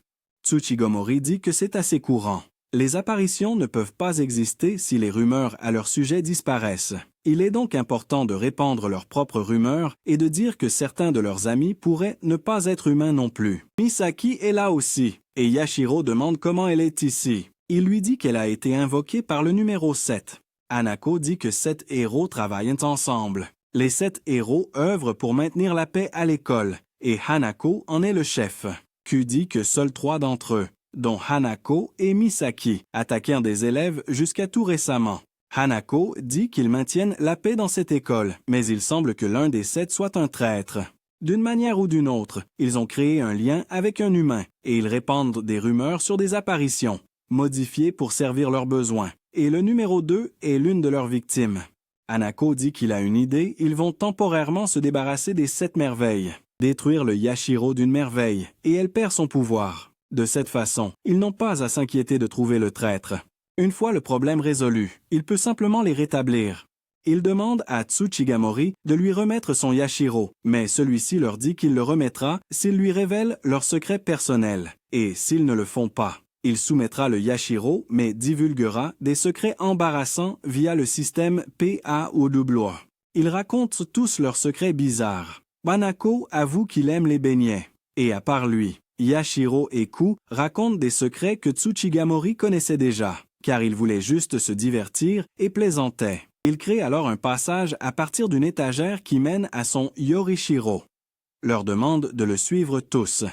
Tsuchigomori dit que c'est assez courant. Les apparitions ne peuvent pas exister si les rumeurs à leur sujet disparaissent. Il est donc important de répandre leurs propres rumeurs et de dire que certains de leurs amis pourraient ne pas être humains non plus. Misaki est là aussi, et Yashiro demande comment elle est ici. Il lui dit qu'elle a été invoquée par le numéro 7. Hanako dit que 7 héros travaillent ensemble. Les 7 héros œuvrent pour maintenir la paix à l'école, et Hanako en est le chef. Ku dit que seuls 3 d'entre eux, dont Hanako et Misaki, attaquèrent des élèves jusqu'à tout récemment. Hanako dit qu'ils maintiennent la paix dans cette école, mais il semble que l'un des 7 soit un traître. D'une manière ou d'une autre, ils ont créé un lien avec un humain, et ils répandent des rumeurs sur des apparitions, modifiées pour servir leurs besoins, et le numéro 2 est l'une de leurs victimes. Hanako dit qu'il a une idée, ils vont temporairement se débarrasser des 7 merveilles, détruire le Yashiro d'une merveille, et elle perd son pouvoir. De cette façon, ils n'ont pas à s'inquiéter de trouver le traître. Une fois le problème résolu, il peut simplement les rétablir. Il demande à Tsuchigamori de lui remettre son Yashiro, mais celui-ci leur dit qu'il le remettra s'ils lui révèlent leur secret personnel. Et s'ils ne le font pas, il soumettra le Yashiro, mais divulguera des secrets embarrassants via le système PAOW. Ils racontent tous leurs secrets bizarres. Hanako avoue qu'il aime les beignets. Et à part lui, Yashiro et Ku racontent des secrets que Tsuchigamori connaissait déjà, car il voulait juste se divertir et plaisantait. Il crée alors un passage à partir d'une étagère qui mène à son Yorishiro. Leur demande de le suivre tous,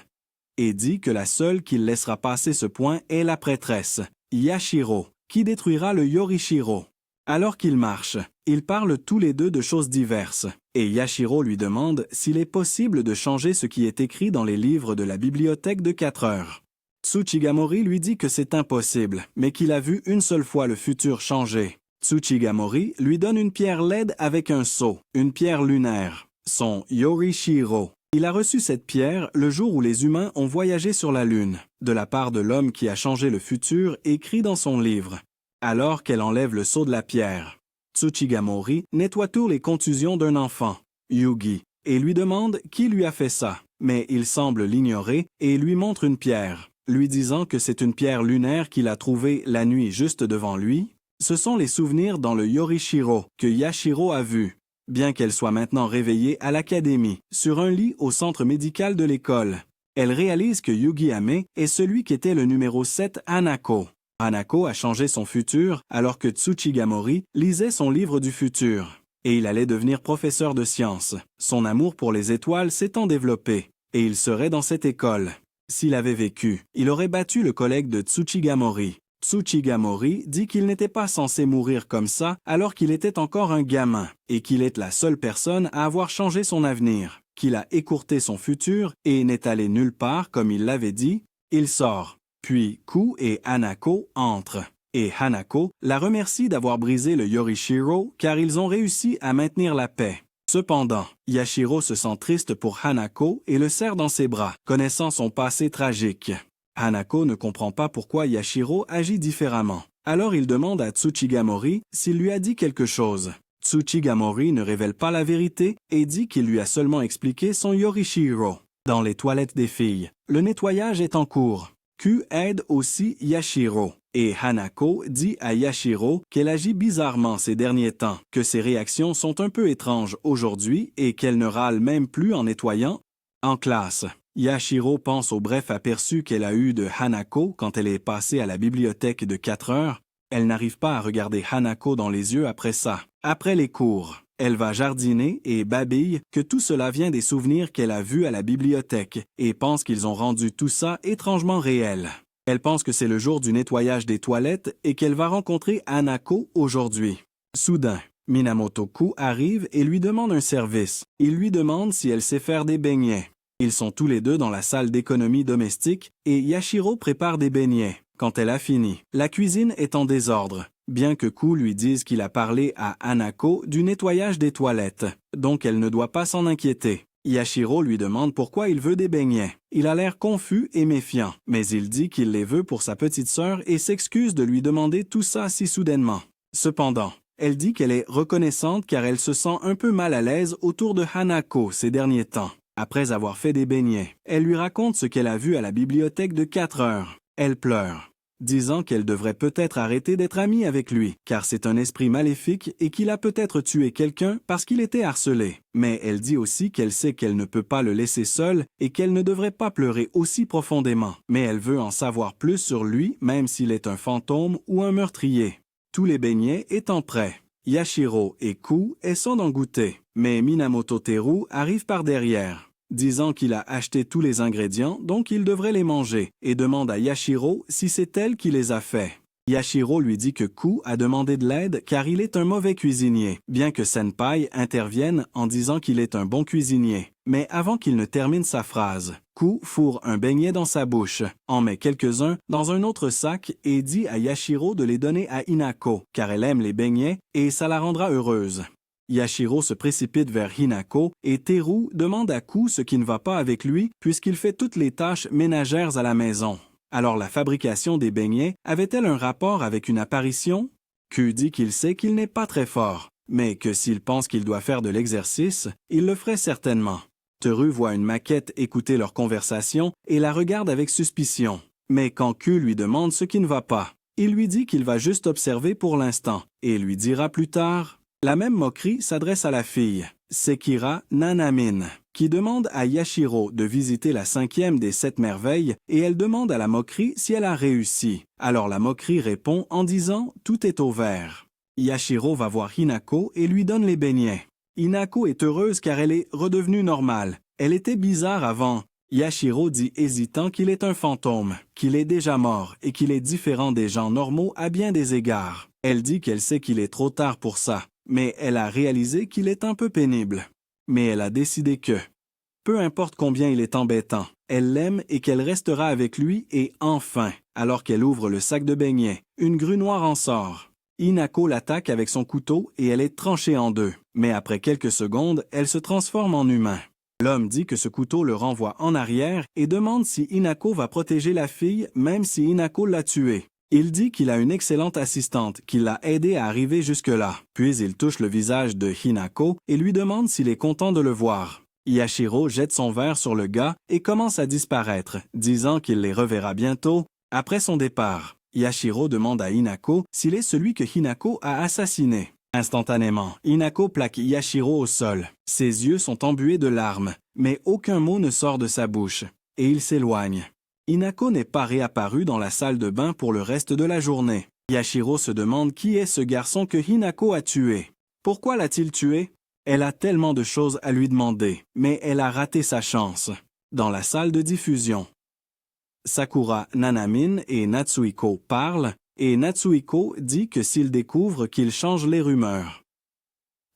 et dit que la seule qu'il laissera passer ce point est la prêtresse, Yashiro, qui détruira le Yorishiro. Alors qu'ils marchent, ils parlent tous les deux de choses diverses, et Yashiro lui demande s'il est possible de changer ce qui est écrit dans les livres de la bibliothèque de 4 heures. Tsuchigamori lui dit que c'est impossible, mais qu'il a vu une seule fois le futur changer. Tsuchigamori lui donne une pierre laide avec un sceau, une pierre lunaire, son Yorishiro. Il a reçu cette pierre le jour où les humains ont voyagé sur la Lune, de la part de l'homme qui a changé le futur écrit dans son livre. Alors qu'elle enlève le sceau de la pierre, Tsuchigamori nettoie toutes les contusions d'un enfant, Yugi, et lui demande qui lui a fait ça, mais il semble l'ignorer et lui montre une pierre, lui disant que c'est une pierre lunaire qu'il a trouvée la nuit juste devant lui. Ce sont les souvenirs dans le Yorishiro que Yashiro a vus, bien qu'elle soit maintenant réveillée à l'académie, sur un lit au centre médical de l'école. Elle réalise que Yugi Ame est celui qui était le numéro 7 Hanako. Hanako a changé son futur alors que Tsuchigamori lisait son livre du futur. Et il allait devenir professeur de sciences. Son amour pour les étoiles s'étant développé, et il serait dans cette école. S'il avait vécu, il aurait battu le collègue de Tsuchigamori. Tsuchigamori dit qu'il n'était pas censé mourir comme ça alors qu'il était encore un gamin, et qu'il est la seule personne à avoir changé son avenir, qu'il a écourté son futur et n'est allé nulle part comme il l'avait dit. Il sort. Puis Ku et Hanako entrent. Et Hanako la remercie d'avoir brisé le Yorishiro car ils ont réussi à maintenir la paix. Cependant, Yashiro se sent triste pour Hanako et le serre dans ses bras, connaissant son passé tragique. Hanako ne comprend pas pourquoi Yashiro agit différemment. Alors il demande à Tsuchigamori s'il lui a dit quelque chose. Tsuchigamori ne révèle pas la vérité et dit qu'il lui a seulement expliqué son Yorishiro. Dans les toilettes des filles, le nettoyage est en cours. Q aide aussi Yashiro. Et Hanako dit à Yashiro qu'elle agit bizarrement ces derniers temps, que ses réactions sont un peu étranges aujourd'hui et qu'elle ne râle même plus en nettoyant. En classe, Yashiro pense au bref aperçu qu'elle a eu de Hanako quand elle est passée à la bibliothèque de 4 heures. Elle n'arrive pas à regarder Hanako dans les yeux après ça. Après les cours, elle va jardiner et babille que tout cela vient des souvenirs qu'elle a vus à la bibliothèque et pense qu'ils ont rendu tout ça étrangement réel. Elle pense que c'est le jour du nettoyage des toilettes et qu'elle va rencontrer Hanako aujourd'hui. Soudain, Minamoto-ku arrive et lui demande un service. Il lui demande si elle sait faire des beignets. Ils sont tous les deux dans la salle d'économie domestique et Yashiro prépare des beignets. Quand elle a fini, la cuisine est en désordre, bien que Ku lui dise qu'il a parlé à Hanako du nettoyage des toilettes, donc elle ne doit pas s'en inquiéter. Yashiro lui demande pourquoi il veut des beignets. Il a l'air confus et méfiant, mais il dit qu'il les veut pour sa petite sœur et s'excuse de lui demander tout ça si soudainement. Cependant, elle dit qu'elle est reconnaissante car elle se sent un peu mal à l'aise autour de Hanako ces derniers temps. Après avoir fait des beignets, elle lui raconte ce qu'elle a vu à la bibliothèque de 4 heures. Elle pleure, disant qu'elle devrait peut-être arrêter d'être amie avec lui, car c'est un esprit maléfique et qu'il a peut-être tué quelqu'un parce qu'il était harcelé. Mais elle dit aussi qu'elle sait qu'elle ne peut pas le laisser seul et qu'elle ne devrait pas pleurer aussi profondément. Mais elle veut en savoir plus sur lui, même s'il est un fantôme ou un meurtrier. Tous les beignets étant prêts, Yashiro et Ku essaient d'en goûter, mais Minamoto Teru arrive par derrière, disant qu'il a acheté tous les ingrédients, donc il devrait les manger, et demande à Yashiro si c'est elle qui les a faits. Yashiro lui dit que Ku a demandé de l'aide car il est un mauvais cuisinier, bien que Senpai intervienne en disant qu'il est un bon cuisinier. Mais avant qu'il ne termine sa phrase, Ku fourre un beignet dans sa bouche, en met quelques-uns dans un autre sac et dit à Yashiro de les donner à Hinako, car elle aime les beignets et ça la rendra heureuse. Yashiro se précipite vers Hinako et Teru demande à Ku ce qui ne va pas avec lui puisqu'il fait toutes les tâches ménagères à la maison. Alors la fabrication des beignets avait-elle un rapport avec une apparition? Ku dit qu'il sait qu'il n'est pas très fort, mais que s'il pense qu'il doit faire de l'exercice, il le ferait certainement. Teru voit une maquette écouter leur conversation et la regarde avec suspicion. Mais quand Ku lui demande ce qui ne va pas, il lui dit qu'il va juste observer pour l'instant et lui dira plus tard. La même moquerie s'adresse à la fille, Sekira Nanamine, qui demande à Yashiro de visiter la 5e des 7 merveilles et elle demande à la moquerie si elle a réussi. Alors la moquerie répond en disant « tout est au vert ». Yashiro va voir Hinako et lui donne les beignets. Hinako est heureuse car elle est redevenue normale. Elle était bizarre avant. Yashiro dit hésitant qu'il est un fantôme, qu'il est déjà mort et qu'il est différent des gens normaux à bien des égards. Elle dit qu'elle sait qu'il est trop tard pour ça, mais elle a réalisé qu'il est un peu pénible. Mais elle a décidé que, peu importe combien il est embêtant, elle l'aime et qu'elle restera avec lui et enfin, alors qu'elle ouvre le sac de beignets, une grue noire en sort. Hinako l'attaque avec son couteau et elle est tranchée en deux, mais après quelques secondes, elle se transforme en humain. L'homme dit que ce couteau le renvoie en arrière et demande si Hinako va protéger la fille même si Hinako l'a tuée. Il dit qu'il a une excellente assistante qui l'a aidé à arriver jusque-là. Puis il touche le visage de Hinako et lui demande s'il est content de le voir. Yashiro jette son verre sur le gars et commence à disparaître, disant qu'il les reverra bientôt. Après son départ, Yashiro demande à Hinako s'il est celui que Hinako a assassiné. Instantanément, Hinako plaque Yashiro au sol. Ses yeux sont embués de larmes, mais aucun mot ne sort de sa bouche, et il s'éloigne. Hinako n'est pas réapparu dans la salle de bain pour le reste de la journée. Yashiro se demande qui est ce garçon que Hinako a tué. Pourquoi l'a-t-il tué? Elle a tellement de choses à lui demander, mais elle a raté sa chance. Dans la salle de diffusion, Sakura Nanamine et Natsuhiko parlent, et Natsuhiko dit que s'il découvre qu'il change les rumeurs,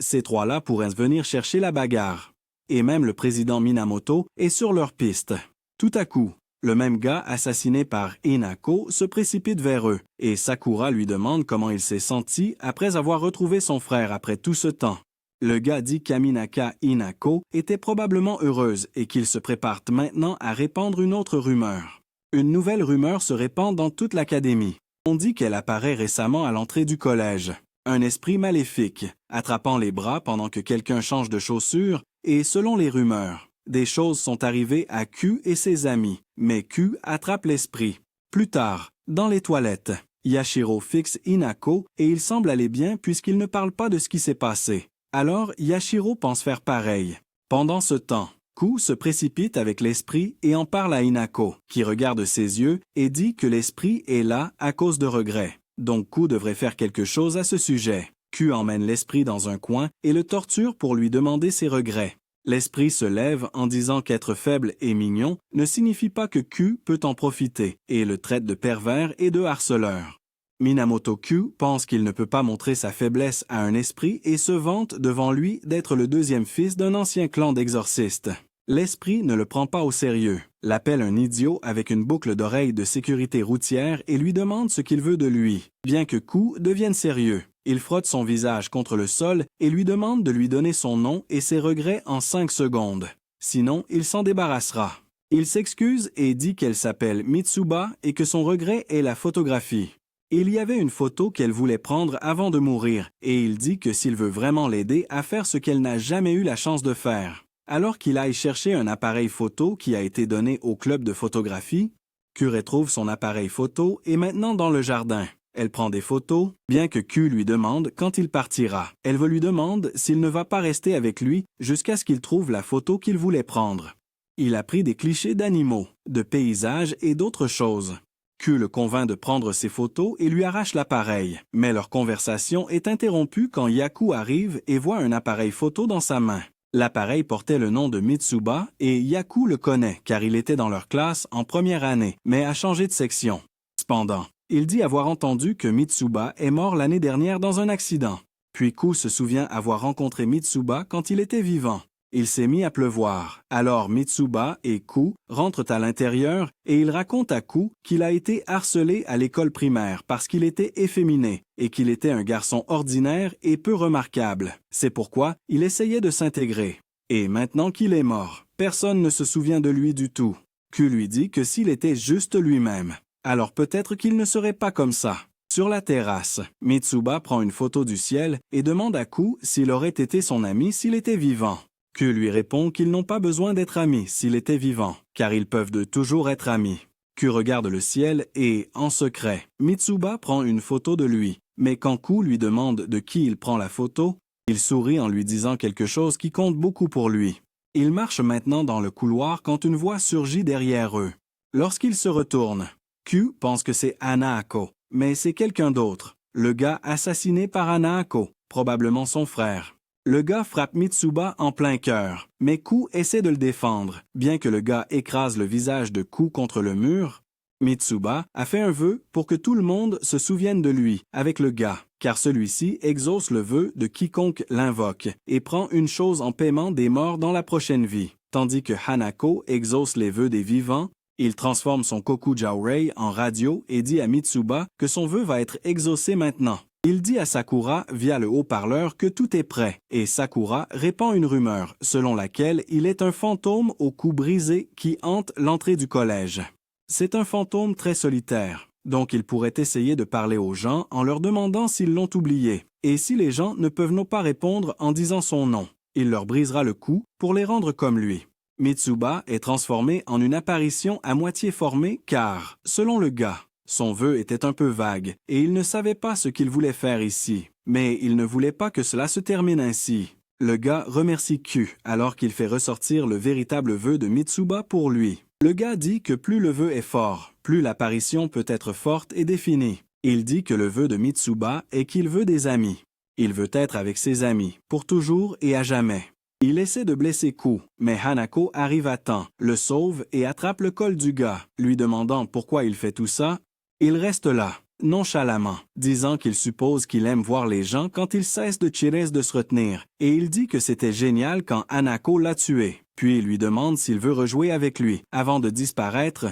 ces trois-là pourraient venir chercher la bagarre. Et même le président Minamoto est sur leur piste. Tout à coup, le même gars assassiné par Hinako se précipite vers eux, et Sakura lui demande comment il s'est senti après avoir retrouvé son frère après tout ce temps. Le gars dit qu'Aminaka Hinako était probablement heureuse et qu'il se prépare maintenant à répandre une autre rumeur. Une nouvelle rumeur se répand dans toute l'académie. On dit qu'elle apparaît récemment à l'entrée du collège. Un esprit maléfique, attrapant les bras pendant que quelqu'un change de chaussures, et selon les rumeurs, des choses sont arrivées à Q et ses amis, mais Q attrape l'esprit. Plus tard, dans les toilettes, Yashiro fixe Hinako et il semble aller bien puisqu'il ne parle pas de ce qui s'est passé. Alors Yashiro pense faire pareil. Pendant ce temps, Ku se précipite avec l'esprit et en parle à Hinako, qui regarde ses yeux et dit que l'esprit est là à cause de regrets. Donc Ku devrait faire quelque chose à ce sujet. Ku emmène l'esprit dans un coin et le torture pour lui demander ses regrets. L'esprit se lève en disant qu'être faible et mignon ne signifie pas que Q peut en profiter et le traite de pervers et de harceleur. Minamoto Q pense qu'il ne peut pas montrer sa faiblesse à un esprit et se vante devant lui d'être le deuxième fils d'un ancien clan d'exorcistes. L'esprit ne le prend pas au sérieux, l'appelle un idiot avec une boucle d'oreille de sécurité routière et lui demande ce qu'il veut de lui. Bien que Q devienne sérieux, il frotte son visage contre le sol et lui demande de lui donner son nom et ses regrets en 5 secondes. Sinon, il s'en débarrassera. Il s'excuse et dit qu'elle s'appelle Mitsuba et que son regret est la photographie. Il y avait une photo qu'elle voulait prendre avant de mourir et il dit que s'il veut vraiment l'aider à faire ce qu'elle n'a jamais eu la chance de faire. Alors qu'il aille chercher un appareil photo qui a été donné au club de photographie, Q retrouve son appareil photo et maintenant dans le jardin. Elle prend des photos, bien que Q lui demande quand il partira. Elle lui demande s'il ne va pas rester avec lui jusqu'à ce qu'il trouve la photo qu'il voulait prendre. Il a pris des clichés d'animaux, de paysages et d'autres choses. Q le convainc de prendre ses photos et lui arrache l'appareil, mais leur conversation est interrompue quand Yaku arrive et voit un appareil photo dans sa main. L'appareil portait le nom de Mitsuba et Yaku le connaît car il était dans leur classe en première année, mais a changé de section. Cependant, il dit avoir entendu que Mitsuba est mort l'année dernière dans un accident. Puis Ku se souvient avoir rencontré Mitsuba quand il était vivant. Il s'est mis à pleuvoir. Alors Mitsuba et Ku rentrent à l'intérieur et il raconte à Ku qu'il a été harcelé à l'école primaire parce qu'il était efféminé et qu'il était un garçon ordinaire et peu remarquable. C'est pourquoi il essayait de s'intégrer. Et maintenant qu'il est mort, personne ne se souvient de lui du tout. Ku lui dit que s'il était juste lui-même, alors peut-être qu'il ne serait pas comme ça. Sur la terrasse, Mitsuba prend une photo du ciel et demande à Ku s'il aurait été son ami s'il était vivant. Q lui répond qu'ils n'ont pas besoin d'être amis s'il était vivant, car ils peuvent de toujours être amis. Q regarde le ciel et, en secret, Mitsuba prend une photo de lui. Mais quand Q lui demande de qui il prend la photo, il sourit en lui disant quelque chose qui compte beaucoup pour lui. Ils marchent maintenant dans le couloir quand une voix surgit derrière eux. Lorsqu'ils se retournent, Q pense que c'est Hanako, mais c'est quelqu'un d'autre, le gars assassiné par Hanako, probablement son frère. Le gars frappe Mitsuba en plein cœur, mais Ku essaie de le défendre. Bien que le gars écrase le visage de Ku contre le mur, Mitsuba a fait un vœu pour que tout le monde se souvienne de lui avec le gars, car celui-ci exauce le vœu de quiconque l'invoque et prend une chose en paiement des morts dans la prochaine vie. Tandis que Hanako exauce les vœux des vivants, il transforme son Kokujaurei en radio et dit à Mitsuba que son vœu va être exaucé maintenant. Il dit à Sakura via le haut-parleur que tout est prêt, et Sakura répand une rumeur selon laquelle il est un fantôme au cou brisé qui hante l'entrée du collège. C'est un fantôme très solitaire, donc il pourrait essayer de parler aux gens en leur demandant s'ils l'ont oublié, et si les gens ne peuvent pas répondre en disant son nom, il leur brisera le cou pour les rendre comme lui. Mitsuba est transformé en une apparition à moitié formée car, selon le gars, son vœu était un peu vague et il ne savait pas ce qu'il voulait faire ici. Mais il ne voulait pas que cela se termine ainsi. Le gars remercie Q alors qu'il fait ressortir le véritable vœu de Mitsuba pour lui. Le gars dit que plus le vœu est fort, plus l'apparition peut être forte et définie. Il dit que le vœu de Mitsuba est qu'il veut des amis. Il veut être avec ses amis, pour toujours et à jamais. Il essaie de blesser Ku, mais Hanako arrive à temps, le sauve et attrape le col du gars, lui demandant pourquoi il fait tout ça. Il reste là, nonchalamment, disant qu'il suppose qu'il aime voir les gens quand ils cessent de se retenir, et il dit que c'était génial quand Hanako l'a tué, puis il lui demande s'il veut rejouer avec lui, avant de disparaître.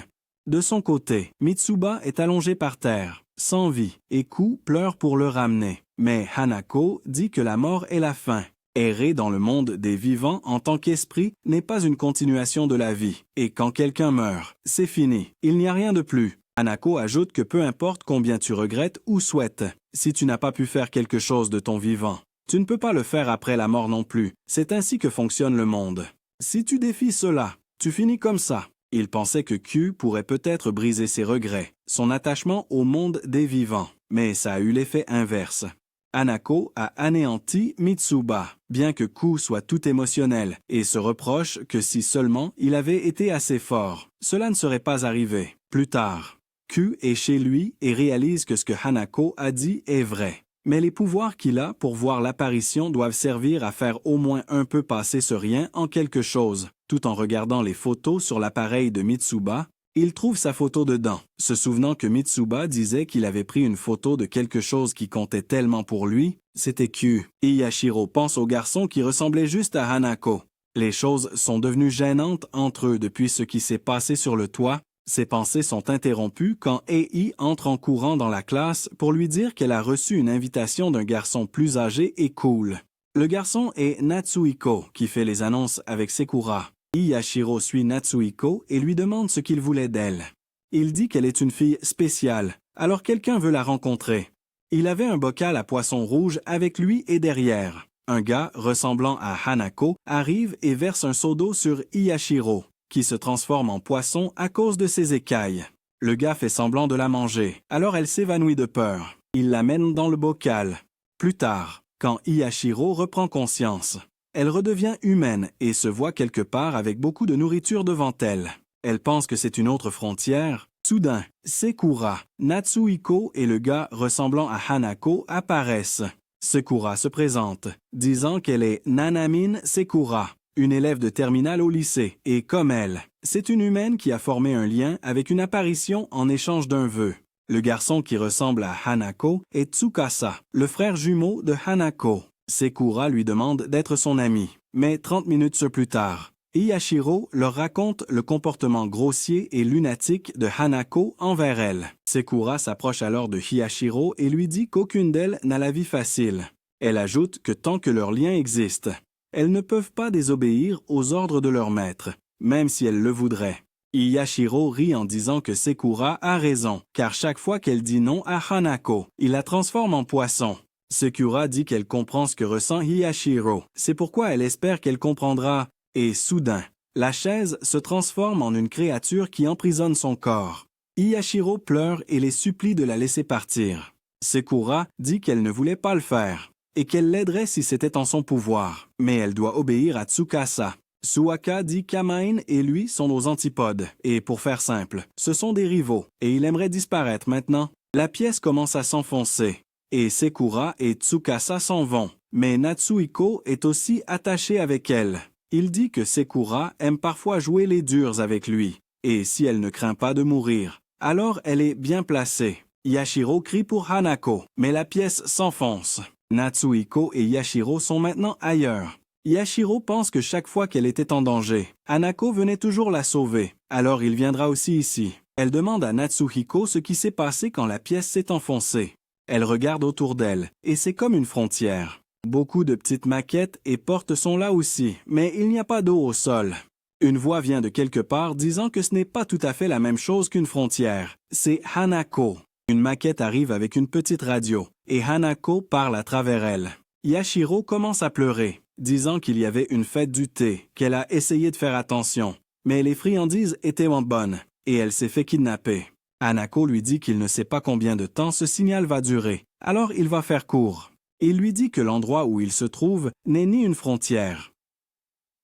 De son côté, Mitsuba est allongé par terre, sans vie, et Ku pleure pour le ramener. Mais Hanako dit que la mort est la fin. Errer dans le monde des vivants en tant qu'esprit n'est pas une continuation de la vie, et quand quelqu'un meurt, c'est fini, il n'y a rien de plus. Hanako ajoute que peu importe combien tu regrettes ou souhaites, si tu n'as pas pu faire quelque chose de ton vivant, tu ne peux pas le faire après la mort non plus. C'est ainsi que fonctionne le monde. Si tu défies cela, tu finis comme ça. Il pensait que Q pourrait peut-être briser ses regrets, son attachement au monde des vivants, mais ça a eu l'effet inverse. Hanako a anéanti Mitsuba, bien que Q soit tout émotionnel et se reproche que si seulement il avait été assez fort, cela ne serait pas arrivé. Plus tard, Q est chez lui et réalise que ce que Hanako a dit est vrai. Mais les pouvoirs qu'il a pour voir l'apparition doivent servir à faire au moins un peu passer ce rien en quelque chose. Tout en regardant les photos sur l'appareil de Mitsuba, il trouve sa photo dedans, se souvenant que Mitsuba disait qu'il avait pris une photo de quelque chose qui comptait tellement pour lui, c'était Q. Iyashiro pense au garçon qui ressemblait juste à Hanako. Les choses sont devenues gênantes entre eux depuis ce qui s'est passé sur le toit. Ses pensées sont interrompues quand Ei entre en courant dans la classe pour lui dire qu'elle a reçu une invitation d'un garçon plus âgé et cool. Le garçon est Natsuhiko, qui fait les annonces avec Sekura. Iyashiro suit Natsuhiko et lui demande ce qu'il voulait d'elle. Il dit qu'elle est une fille spéciale, alors quelqu'un veut la rencontrer. Il avait un bocal à poisson rouge avec lui et derrière. Un gars ressemblant à Hanako arrive et verse un seau d'eau sur Iyashiro, qui se transforme en poisson à cause de ses écailles. Le gars fait semblant de la manger, alors elle s'évanouit de peur. Il l'amène dans le bocal. Plus tard, quand Iyashiro reprend conscience, elle redevient humaine et se voit quelque part avec beaucoup de nourriture devant elle. Elle pense que c'est une autre frontière. Soudain, Sekura, Natsuhiko et le gars ressemblant à Hanako apparaissent. Sekura se présente, disant qu'elle est Nanamine Sekura, une élève de terminale au lycée, et comme elle, c'est une humaine qui a formé un lien avec une apparition en échange d'un vœu. Le garçon qui ressemble à Hanako est Tsukasa, le frère jumeau de Hanako. Sekura lui demande d'être son ami, mais 30 minutes plus tard, Iyashiro leur raconte le comportement grossier et lunatique de Hanako envers elle. Sekura s'approche alors de Iyashiro et lui dit qu'aucune d'elles n'a la vie facile. Elle ajoute que tant que leur lien existe, elles ne peuvent pas désobéir aux ordres de leur maître, même si elles le voudraient. Iyashiro rit en disant que Sekura a raison, car chaque fois qu'elle dit non à Hanako, il la transforme en poisson. Sekura dit qu'elle comprend ce que ressent Iyashiro. C'est pourquoi elle espère qu'elle comprendra. Et soudain, la chaise se transforme en une créature qui emprisonne son corps. Iyashiro pleure et les supplie de la laisser partir. Sekura dit qu'elle ne voulait pas le faire et qu'elle l'aiderait si c'était en son pouvoir, mais elle doit obéir à Tsukasa. Suaka dit qu'Amain et lui sont aux antipodes, et pour faire simple, ce sont des rivaux, et il aimerait disparaître maintenant. La pièce commence à s'enfoncer, et Sekura et Tsukasa s'en vont, mais Natsuhiko est aussi attaché avec elle. Il dit que Sekura aime parfois jouer les durs avec lui, et si elle ne craint pas de mourir, alors elle est bien placée. Yashiro crie pour Hanako, mais la pièce s'enfonce. Natsuhiko et Yashiro sont maintenant ailleurs. Yashiro pense que chaque fois qu'elle était en danger, Hanako venait toujours la sauver, alors il viendra aussi ici. Elle demande à Natsuhiko ce qui s'est passé quand la pièce s'est enfoncée. Elle regarde autour d'elle, et c'est comme une frontière. Beaucoup de petites maquettes et portes sont là aussi, mais il n'y a pas d'eau au sol. Une voix vient de quelque part disant que ce n'est pas tout à fait la même chose qu'une frontière. C'est Hanako. Une maquette arrive avec une petite radio, et Hanako parle à travers elle. Yashiro commence à pleurer, disant qu'il y avait une fête du thé, qu'elle a essayé de faire attention, mais les friandises étaient moins bonnes, et elle s'est fait kidnapper. Hanako lui dit qu'il ne sait pas combien de temps ce signal va durer, alors il va faire court. Il lui dit que l'endroit où il se trouve n'est ni une frontière,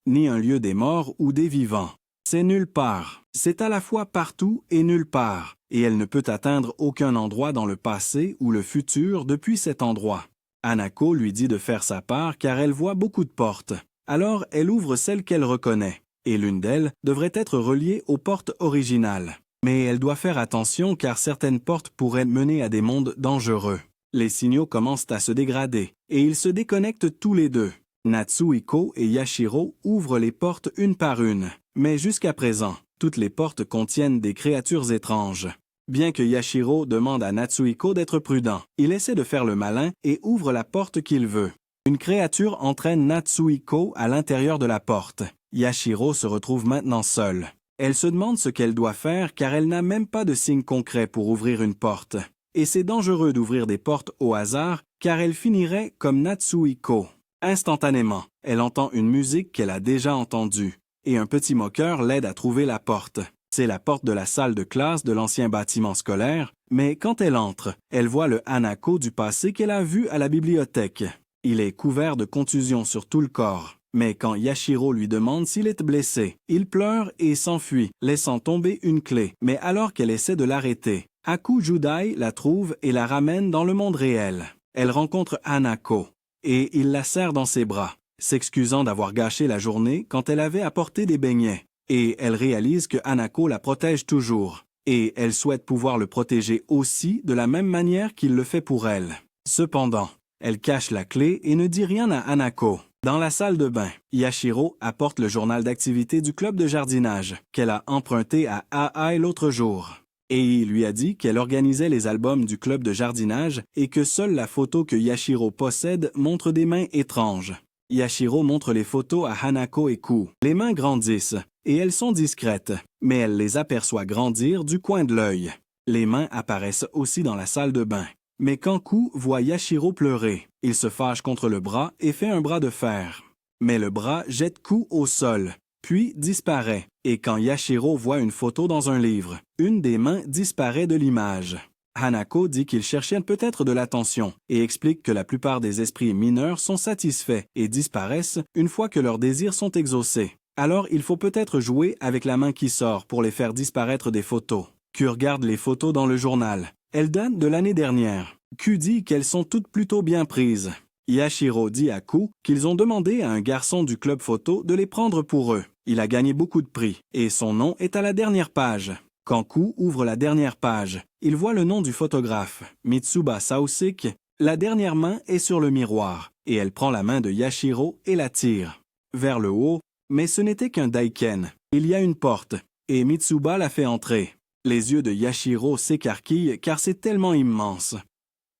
ni un lieu des morts ou des vivants. C'est nulle part. C'est à la fois partout et nulle part, et elle ne peut atteindre aucun endroit dans le passé ou le futur depuis cet endroit. Hanako lui dit de faire sa part car elle voit beaucoup de portes. Alors elle ouvre celle qu'elle reconnaît, et l'une d'elles devrait être reliée aux portes originales. Mais elle doit faire attention car certaines portes pourraient mener à des mondes dangereux. Les signaux commencent à se dégrader, et ils se déconnectent tous les deux. Natsuhiko et Yashiro ouvrent les portes une par une, mais jusqu'à présent, toutes les portes contiennent des créatures étranges. Bien que Yashiro demande à Natsuhiko d'être prudent, il essaie de faire le malin et ouvre la porte qu'il veut. Une créature entraîne Natsuhiko à l'intérieur de la porte. Yashiro se retrouve maintenant seule. Elle se demande ce qu'elle doit faire car elle n'a même pas de signe concret pour ouvrir une porte. Et c'est dangereux d'ouvrir des portes au hasard car elle finirait comme Natsuhiko. Instantanément, elle entend une musique qu'elle a déjà entendue. et un petit moqueur l'aide à trouver la porte. C'est la porte de la salle de classe de l'ancien bâtiment scolaire, mais quand elle entre, elle voit le Hanako du passé qu'elle a vu à la bibliothèque. Il est couvert de contusions sur tout le corps. Mais quand Yashiro lui demande s'il est blessé, il pleure et s'enfuit, laissant tomber une clé. Mais alors qu'elle essaie de l'arrêter, Aku Judai la trouve et la ramène dans le monde réel. Elle rencontre Hanako, et il la serre dans ses bras, s'excusant d'avoir gâché la journée quand elle avait apporté des beignets. Et elle réalise que Hanako la protège toujours, et elle souhaite pouvoir le protéger aussi de la même manière qu'il le fait pour elle. Cependant, elle cache la clé et ne dit rien à Hanako. Dans la salle de bain, Yashiro apporte le journal d'activité du club de jardinage qu'elle a emprunté à Ai l'autre jour. Et il lui a dit qu'elle organisait les albums du club de jardinage et que seule la photo que Yashiro possède montre des mains étranges. Yashiro montre les photos à Hanako et Ku. Les mains grandissent, et elles sont discrètes, mais elle les aperçoit grandir du coin de l'œil. Les mains apparaissent aussi dans la salle de bain. Mais quand Ku voit Yashiro pleurer, il se fâche contre le bras et fait un bras de fer. Mais le bras jette Ku au sol, puis disparaît. Et quand Yashiro voit une photo dans un livre, une des mains disparaît de l'image. Hanako dit qu'il cherchait peut-être de l'attention et explique que la plupart des esprits mineurs sont satisfaits et disparaissent une fois que leurs désirs sont exaucés. Alors il faut peut-être jouer avec la main qui sort pour les faire disparaître des photos. Ku regarde les photos dans le journal. Elles datent de l'année dernière. Ku dit qu'elles sont toutes plutôt bien prises. Yashiro dit à Ku qu'ils ont demandé à un garçon du club photo de les prendre pour eux. Il a gagné beaucoup de prix et son nom est à la dernière page. Quand Ku ouvre la dernière page, il voit le nom du photographe, Mitsuba Saosik. La dernière main est sur le miroir et elle prend la main de Yashiro et la tire vers le haut, mais ce n'était qu'un daiken. Il y a une porte et Mitsuba la fait entrer. Les yeux de Yashiro s'écarquillent car c'est tellement immense.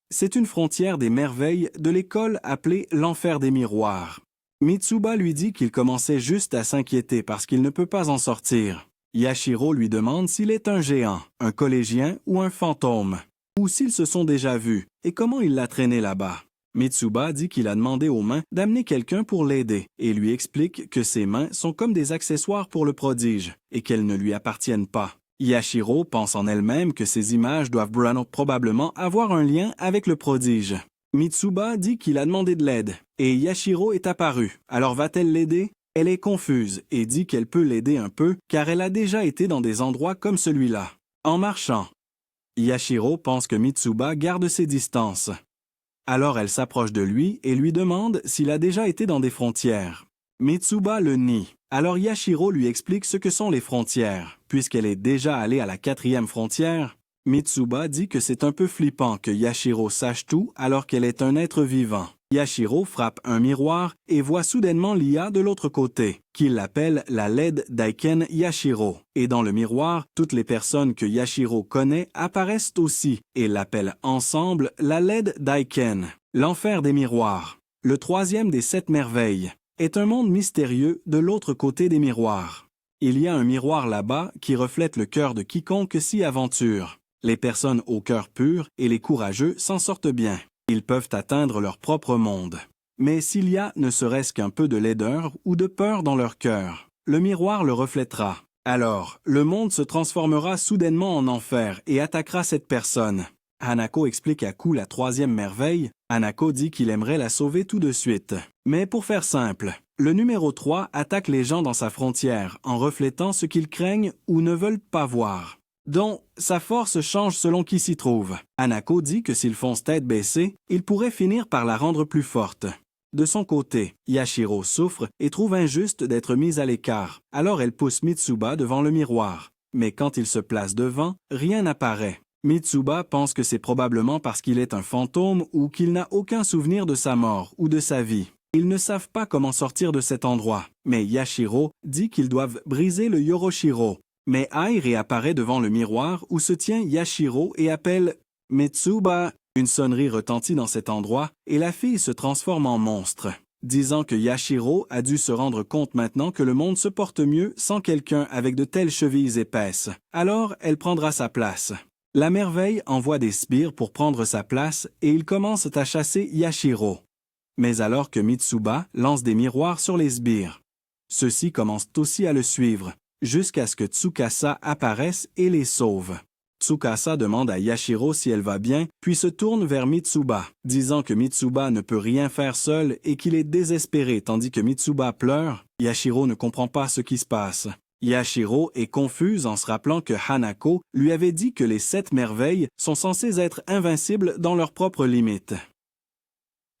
C'est une frontière des merveilles de l'école appelée l'enfer des miroirs. Mitsuba lui dit qu'il commençait juste à s'inquiéter parce qu'il ne peut pas en sortir. Yashiro lui demande s'il est un géant, un collégien ou un fantôme, ou s'ils se sont déjà vus et comment il l'a traîné là-bas. Mitsuba dit qu'il a demandé aux mains d'amener quelqu'un pour l'aider et lui explique que ses mains sont comme des accessoires pour le prodige et qu'elles ne lui appartiennent pas. Yashiro pense en elle-même que ces images doivent probablement avoir un lien avec le prodige. Mitsuba dit qu'il a demandé de l'aide, et Yashiro est apparu. Alors va-t-elle l'aider? Elle est confuse et dit qu'elle peut l'aider un peu car elle a déjà été dans des endroits comme celui-là. En marchant, Yashiro pense que Mitsuba garde ses distances. Alors elle s'approche de lui et lui demande s'il a déjà été dans des frontières. Mitsuba le nie. Alors Yashiro lui explique ce que sont les frontières. Puisqu'elle est déjà allée à la 4e frontière, Mitsuba dit que c'est un peu flippant que Yashiro sache tout alors qu'elle est un être vivant. Yashiro frappe un miroir et voit soudainement Lia de l'autre côté, qu'il appelle la laide Daiken Yashiro. Et dans le miroir, toutes les personnes que Yashiro connaît apparaissent aussi et l'appellent ensemble la laide Daiken. L'enfer des miroirs, le 3e des 7 merveilles, est un monde mystérieux de l'autre côté des miroirs. Il y a un miroir là-bas qui reflète le cœur de quiconque s'y aventure. Les personnes au cœur pur et les courageux s'en sortent bien. Ils peuvent atteindre leur propre monde. Mais s'il y a ne serait-ce qu'un peu de laideur ou de peur dans leur cœur, le miroir le reflètera. Alors, le monde se transformera soudainement en enfer et attaquera cette personne. Hanako explique à Ku la 3e merveille. Hanako dit qu'il aimerait la sauver tout de suite. Mais pour faire simple, le numéro 3 attaque les gens dans sa frontière en reflétant ce qu'ils craignent ou ne veulent pas voir. Donc, sa force change selon qui s'y trouve. Hanako dit que s'ils foncent tête baissée, il pourrait finir par la rendre plus forte. De son côté, Yashiro souffre et trouve injuste d'être mise à l'écart. Alors elle pousse Mitsuba devant le miroir. Mais quand il se place devant, rien n'apparaît. Mitsuba pense que c'est probablement parce qu'il est un fantôme ou qu'il n'a aucun souvenir de sa mort ou de sa vie. Ils ne savent pas comment sortir de cet endroit, mais Yashiro dit qu'ils doivent briser le Yoroshiro. Mais Ai réapparaît devant le miroir où se tient Yashiro et appelle « Mitsuba ». Une sonnerie retentit dans cet endroit et la fille se transforme en monstre, disant que Yashiro a dû se rendre compte maintenant que le monde se porte mieux sans quelqu'un avec de telles chevilles épaisses. Alors elle prendra sa place. La merveille envoie des sbires pour prendre sa place et ils commencent à chasser Yashiro. Mais alors que Mitsuba lance des miroirs sur les sbires, Ceux-ci commencent aussi à le suivre, jusqu'à ce que Tsukasa apparaisse et les sauve. Tsukasa demande à Yashiro si elle va bien, puis se tourne vers Mitsuba, disant que Mitsuba ne peut rien faire seul et qu'il est désespéré tandis que Mitsuba pleure. Yashiro ne comprend pas ce qui se passe. Yashiro est confuse en se rappelant que Hanako lui avait dit que les 7 merveilles sont censées être invincibles dans leurs propres limites.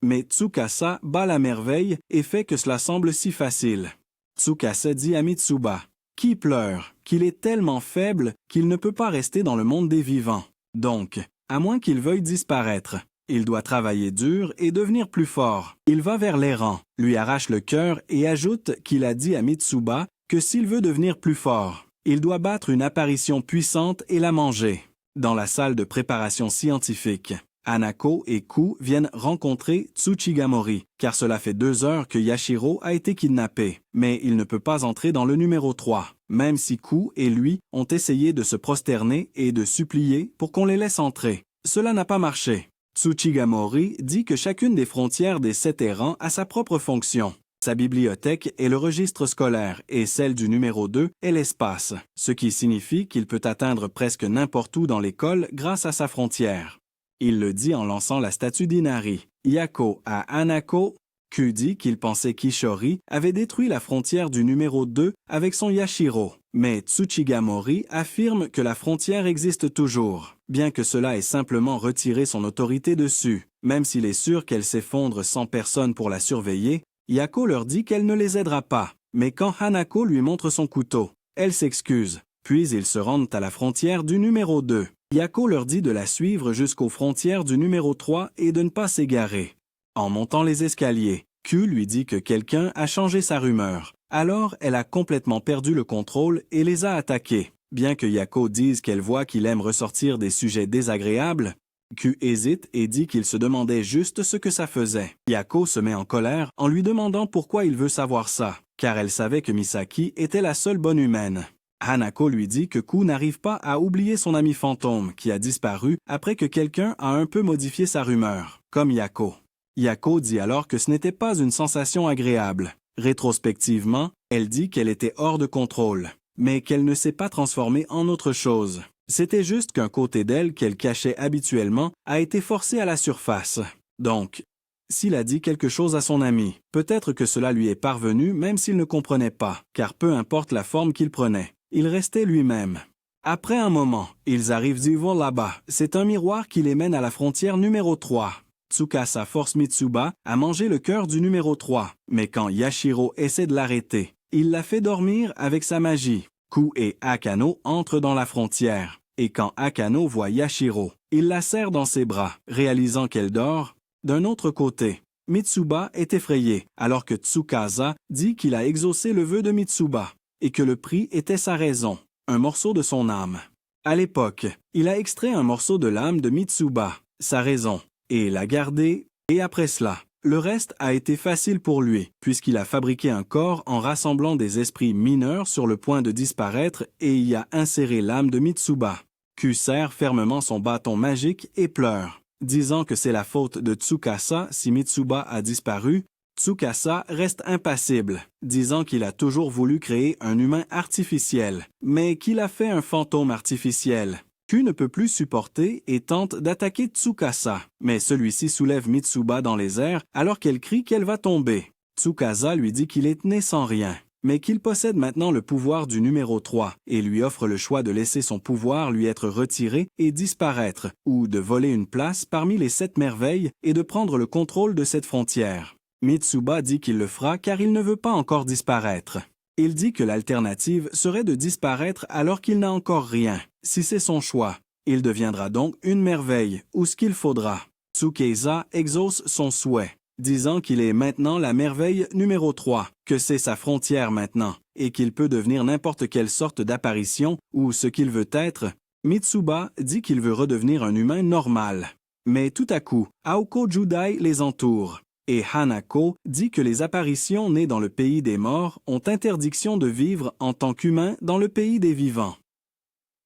Mais Tsukasa bat la merveille et fait que cela semble si facile. Tsukasa dit à Mitsuba qui pleure, qu'il est tellement faible qu'il ne peut pas rester dans le monde des vivants. Donc, à moins qu'il veuille disparaître, il doit travailler dur et devenir plus fort. Il va vers l'errant, lui arrache le cœur et ajoute qu'il a dit à Mitsuba que s'il veut devenir plus fort, il doit battre une apparition puissante et la manger. Dans la salle de préparation scientifique, Hanako et Ku viennent rencontrer Tsuchigamori, car cela fait 2 heures que Yashiro a été kidnappé, mais il ne peut pas entrer dans le numéro 3, même si Ku et lui ont essayé de se prosterner et de supplier pour qu'on les laisse entrer. Cela n'a pas marché. Tsuchigamori dit que chacune des frontières des 7 errants a sa propre fonction. Sa bibliothèque est le registre scolaire et celle du numéro 2 est l'espace, ce qui signifie qu'il peut atteindre presque n'importe où dans l'école grâce à sa frontière. Il le dit en lançant la statue d'Inari. Yako à Hanako. Ku dit qu'il pensait qu'Ishori avait détruit la frontière du numéro 2 avec son Yashiro. Mais Tsuchigamori affirme que la frontière existe toujours, bien que cela ait simplement retiré son autorité dessus. Même s'il est sûr qu'elle s'effondre sans personne pour la surveiller, Yako leur dit qu'elle ne les aidera pas. Mais quand Hanako lui montre son couteau, elle s'excuse. Puis ils se rendent à la frontière du numéro 2. Yako leur dit de la suivre jusqu'aux frontières du numéro 3 et de ne pas s'égarer. En montant les escaliers, Ku lui dit que quelqu'un a changé sa rumeur. Alors, elle a complètement perdu le contrôle et les a attaqués. Bien que Yako dise qu'elle voit qu'il aime ressortir des sujets désagréables, Ku hésite et dit qu'il se demandait juste ce que ça faisait. Yako se met en colère en lui demandant pourquoi il veut savoir ça, car elle savait que Misaki était la seule bonne humaine. Hanako lui dit que Ku n'arrive pas à oublier son ami fantôme qui a disparu après que quelqu'un a un peu modifié sa rumeur, comme Yako. Yako dit alors que ce n'était pas une sensation agréable. Rétrospectivement, elle dit qu'elle était hors de contrôle, mais qu'elle ne s'est pas transformée en autre chose. C'était juste qu'un côté d'elle qu'elle cachait habituellement a été forcé à la surface. Donc, s'il a dit quelque chose à son ami, peut-être que cela lui est parvenu même s'il ne comprenait pas, car peu importe la forme qu'il prenait. Il restait lui-même. Après un moment, ils arrivent du vent là-bas. C'est un miroir qui les mène à la frontière numéro 3. Tsukasa force Mitsuba à manger le cœur du numéro 3, mais quand Yashiro essaie de l'arrêter, il la fait dormir avec sa magie. Ku et Akano entrent dans la frontière, et quand Akano voit Yashiro, il la serre dans ses bras, réalisant qu'elle dort. D'un autre côté, Mitsuba est effrayé, alors que Tsukasa dit qu'il a exaucé le vœu de Mitsuba, et que le prix était sa raison, un morceau de son âme. À l'époque, il a extrait un morceau de l'âme de Mitsuba, sa raison, et l'a gardé, et après cela, le reste a été facile pour lui, puisqu'il a fabriqué un corps en rassemblant des esprits mineurs sur le point de disparaître et y a inséré l'âme de Mitsuba. Ku serre fermement son bâton magique et pleure, disant que c'est la faute de Tsukasa si Mitsuba a disparu. Tsukasa reste impassible, disant qu'il a toujours voulu créer un humain artificiel, mais qu'il a fait un fantôme artificiel. Ku ne peut plus supporter et tente d'attaquer Tsukasa, mais celui-ci soulève Mitsuba dans les airs alors qu'elle crie qu'elle va tomber. Tsukasa lui dit qu'il est né sans rien, mais qu'il possède maintenant le pouvoir du numéro 3 et lui offre le choix de laisser son pouvoir lui être retiré et disparaître, ou de voler une place parmi les 7 merveilles et de prendre le contrôle de cette frontière. Mitsuba dit qu'il le fera car il ne veut pas encore disparaître. Il dit que l'alternative serait de disparaître alors qu'il n'a encore rien. Si c'est son choix, il deviendra donc une merveille, ou ce qu'il faudra. Tsukasa exauce son souhait, disant qu'il est maintenant la merveille numéro 3, que c'est sa frontière maintenant, et qu'il peut devenir n'importe quelle sorte d'apparition ou ce qu'il veut être. Mitsuba dit qu'il veut redevenir un humain normal. Mais tout à coup, Aoko Judai les entoure. Et Hanako dit que les apparitions nées dans le pays des morts ont interdiction de vivre en tant qu'humains dans le pays des vivants,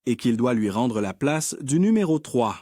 et qu'il doit lui rendre la place du numéro 3.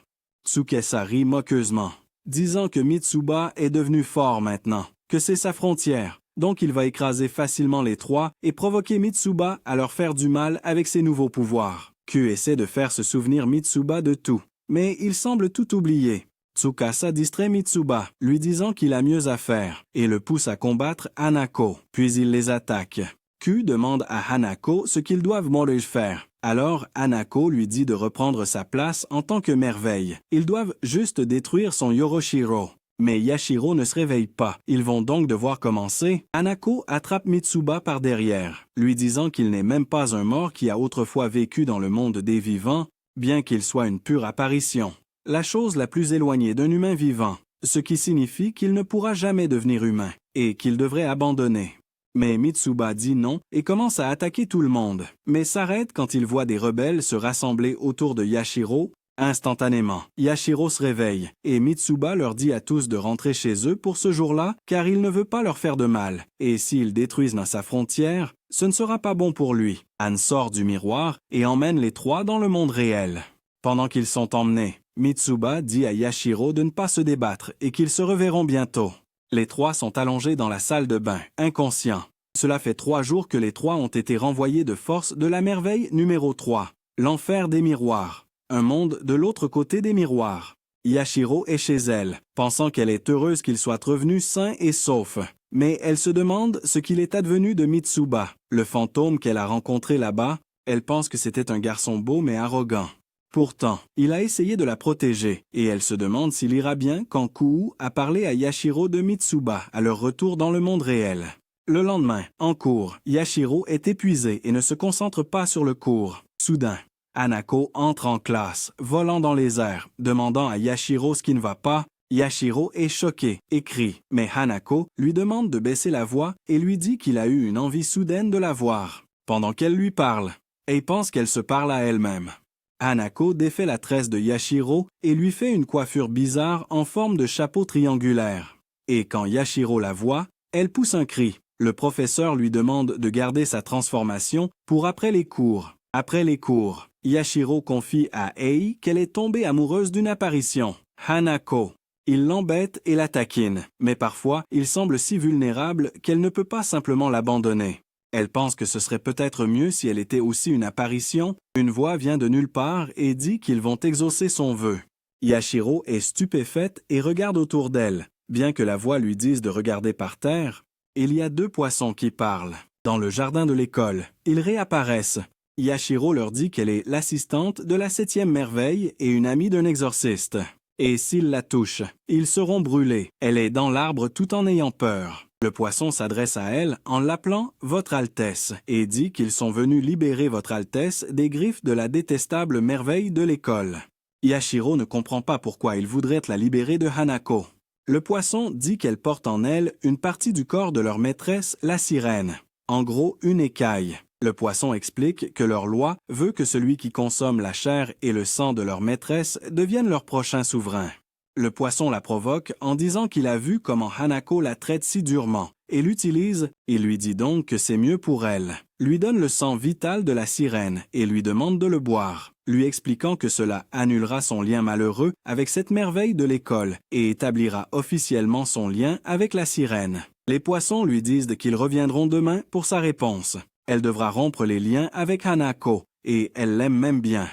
Tsukasa rit moqueusement, disant que Mitsuba est devenu fort maintenant, que c'est sa frontière, donc il va écraser facilement les trois et provoquer Mitsuba à leur faire du mal avec ses nouveaux pouvoirs. Q essaie de faire se souvenir Mitsuba de tout, mais il semble tout oublier. Tsukasa distrait Mitsuba, lui disant qu'il a mieux à faire, et le pousse à combattre Hanako, puis il les attaque. Q demande à Hanako ce qu'ils doivent mourir faire. Alors Hanako lui dit de reprendre sa place en tant que merveille. Ils doivent juste détruire son Yoroshiro. Mais Yashiro ne se réveille pas. Ils vont donc devoir commencer. Hanako attrape Mitsuba par derrière, lui disant qu'il n'est même pas un mort qui a autrefois vécu dans le monde des vivants, bien qu'il soit une pure apparition. La chose la plus éloignée d'un humain vivant, ce qui signifie qu'il ne pourra jamais devenir humain, et qu'il devrait abandonner. Mais Mitsuba dit non et commence à attaquer tout le monde, mais s'arrête quand il voit des rebelles se rassembler autour de Yashiro. Instantanément, Yashiro se réveille, et Mitsuba leur dit à tous de rentrer chez eux pour ce jour-là, car il ne veut pas leur faire de mal, et s'ils détruisent dans sa frontière, ce ne sera pas bon pour lui. Han sort du miroir et emmène les trois dans le monde réel. Pendant qu'ils sont emmenés, Mitsuba dit à Yashiro de ne pas se débattre et qu'ils se reverront bientôt. Les trois sont allongés dans la salle de bain, inconscients. Cela fait 3 jours que les trois ont été renvoyés de force de la merveille numéro 3, l'enfer des miroirs, un monde de l'autre côté des miroirs. Yashiro est chez elle, pensant qu'elle est heureuse qu'il soit revenu sain et sauf. Mais elle se demande ce qu'il est advenu de Mitsuba, le fantôme qu'elle a rencontré là-bas. Elle pense que c'était un garçon beau mais arrogant. Pourtant, il a essayé de la protéger, et elle se demande s'il ira bien quand Kuu a parlé à Yashiro de Mitsuba à leur retour dans le monde réel. Le lendemain, en cours, Yashiro est épuisé et ne se concentre pas sur le cours. Soudain, Hanako entre en classe, volant dans les airs, demandant à Yashiro ce qui ne va pas. Yashiro est choqué et crie, mais Hanako lui demande de baisser la voix et lui dit qu'il a eu une envie soudaine de la voir, pendant qu'elle lui parle, et pense qu'elle se parle à elle-même. Hanako défait la tresse de Yashiro et lui fait une coiffure bizarre en forme de chapeau triangulaire. Et quand Yashiro la voit, elle pousse un cri. Le professeur lui demande de garder sa transformation pour après les cours. Après les cours, Yashiro confie à Ei qu'elle est tombée amoureuse d'une apparition, Hanako. Il l'embête et la taquine, mais parfois il semble si vulnérable qu'elle ne peut pas simplement l'abandonner. Elle pense que ce serait peut-être mieux si elle était aussi une apparition. Une voix vient de nulle part et dit qu'ils vont exaucer son vœu. Yashiro est stupéfaite et regarde autour d'elle. Bien que la voix lui dise de regarder par terre, il y a 2 poissons qui parlent. Dans le jardin de l'école, ils réapparaissent. Yashiro leur dit qu'elle est l'assistante de la 7e merveille et une amie d'un exorciste. Et s'ils la touchent, ils seront brûlés. Elle est dans l'arbre tout en ayant peur. Le poisson s'adresse à elle en l'appelant « Votre Altesse » et dit qu'ils sont venus libérer Votre Altesse des griffes de la détestable merveille de l'école. Yashiro ne comprend pas pourquoi il voudrait la libérer de Hanako. Le poisson dit qu'elle porte en elle une partie du corps de leur maîtresse, la sirène. En gros, une écaille. Le poisson explique que leur loi veut que celui qui consomme la chair et le sang de leur maîtresse devienne leur prochain souverain. Le poisson la provoque en disant qu'il a vu comment Hanako la traite si durement et l'utilise. Il lui dit donc que c'est mieux pour elle, lui donne le sang vital de la sirène et lui demande de le boire, lui expliquant que cela annulera son lien malheureux avec cette merveille de l'école et établira officiellement son lien avec la sirène. Les poissons lui disent qu'ils reviendront demain pour sa réponse. Elle devra rompre les liens avec Hanako et elle l'aime même bien.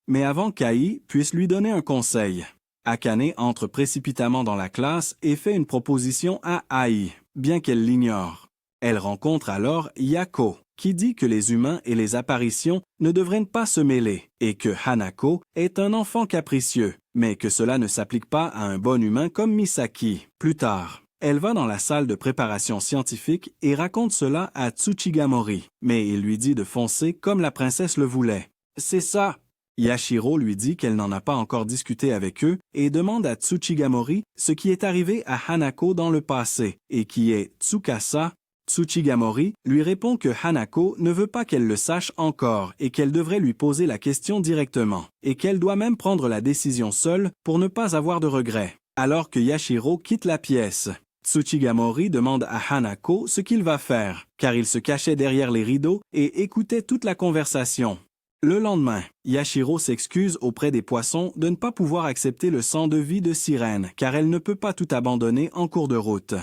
Mais avant qu'Ai puisse lui donner un conseil, Akane entre précipitamment dans la classe et fait une proposition à Ai, bien qu'elle l'ignore. Elle rencontre alors Yako, qui dit que les humains et les apparitions ne devraient pas se mêler et que Hanako est un enfant capricieux, mais que cela ne s'applique pas à un bon humain comme Misaki. Plus tard, elle va dans la salle de préparation scientifique et raconte cela à Tsuchigamori, mais il lui dit de foncer comme la princesse le voulait. C'est ça! Yashiro lui dit qu'elle n'en a pas encore discuté avec eux et demande à Tsuchigamori ce qui est arrivé à Hanako dans le passé et qui est Tsukasa. Tsuchigamori lui répond que Hanako ne veut pas qu'elle le sache encore et qu'elle devrait lui poser la question directement et qu'elle doit même prendre la décision seule pour ne pas avoir de regrets. Alors que Yashiro quitte la pièce, Tsuchigamori demande à Hanako ce qu'il va faire, car il se cachait derrière les rideaux et écoutait toute la conversation. Le lendemain, Yashiro s'excuse auprès des poissons de ne pas pouvoir accepter le sang de vie de sirène, car elle ne peut pas tout abandonner en cours de route.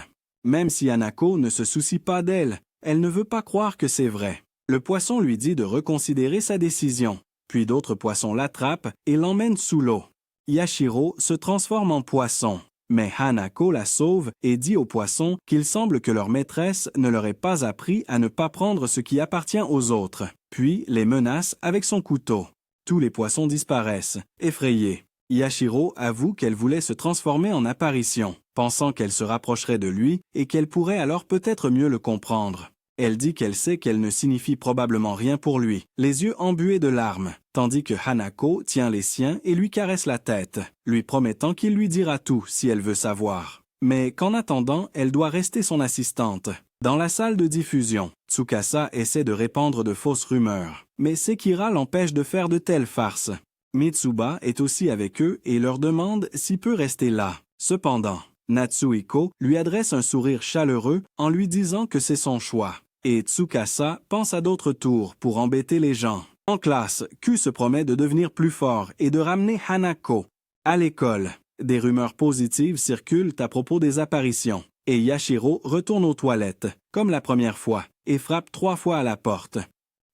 Même si Hanako ne se soucie pas d'elle, elle ne veut pas croire que c'est vrai. Le poisson lui dit de reconsidérer sa décision. Puis d'autres poissons l'attrapent et l'emmènent sous l'eau. Yashiro se transforme en poisson. Mais Hanako la sauve et dit aux poissons qu'il semble que leur maîtresse ne leur ait pas appris à ne pas prendre ce qui appartient aux autres, puis les menace avec son couteau. Tous les poissons disparaissent, effrayés. Yashiro avoue qu'elle voulait se transformer en apparition, pensant qu'elle se rapprocherait de lui et qu'elle pourrait alors peut-être mieux le comprendre. Elle dit qu'elle sait qu'elle ne signifie probablement rien pour lui, les yeux embués de larmes, tandis que Hanako tient les siens et lui caresse la tête, lui promettant qu'il lui dira tout si elle veut savoir. Mais qu'en attendant, elle doit rester son assistante. Dans la salle de diffusion, Tsukasa essaie de répandre de fausses rumeurs, mais Sekira l'empêche de faire de telles farces. Mitsuba est aussi avec eux et leur demande s'il peut rester là. Cependant, Natsuhiko lui adresse un sourire chaleureux en lui disant que c'est son choix. Et Tsukasa pense à d'autres tours pour embêter les gens. En classe, Q se promet de devenir plus fort et de ramener Hanako. À l'école, des rumeurs positives circulent à propos des apparitions. Et Yashiro retourne aux toilettes, comme la première fois, et frappe 3 fois à la porte.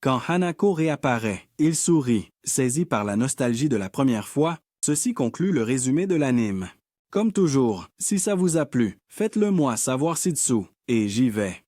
Quand Hanako réapparaît, il sourit, saisi par la nostalgie de la première fois. Ceci conclut le résumé de l'anime. Comme toujours, si ça vous a plu, faites-le moi savoir ci-dessous, et j'y vais.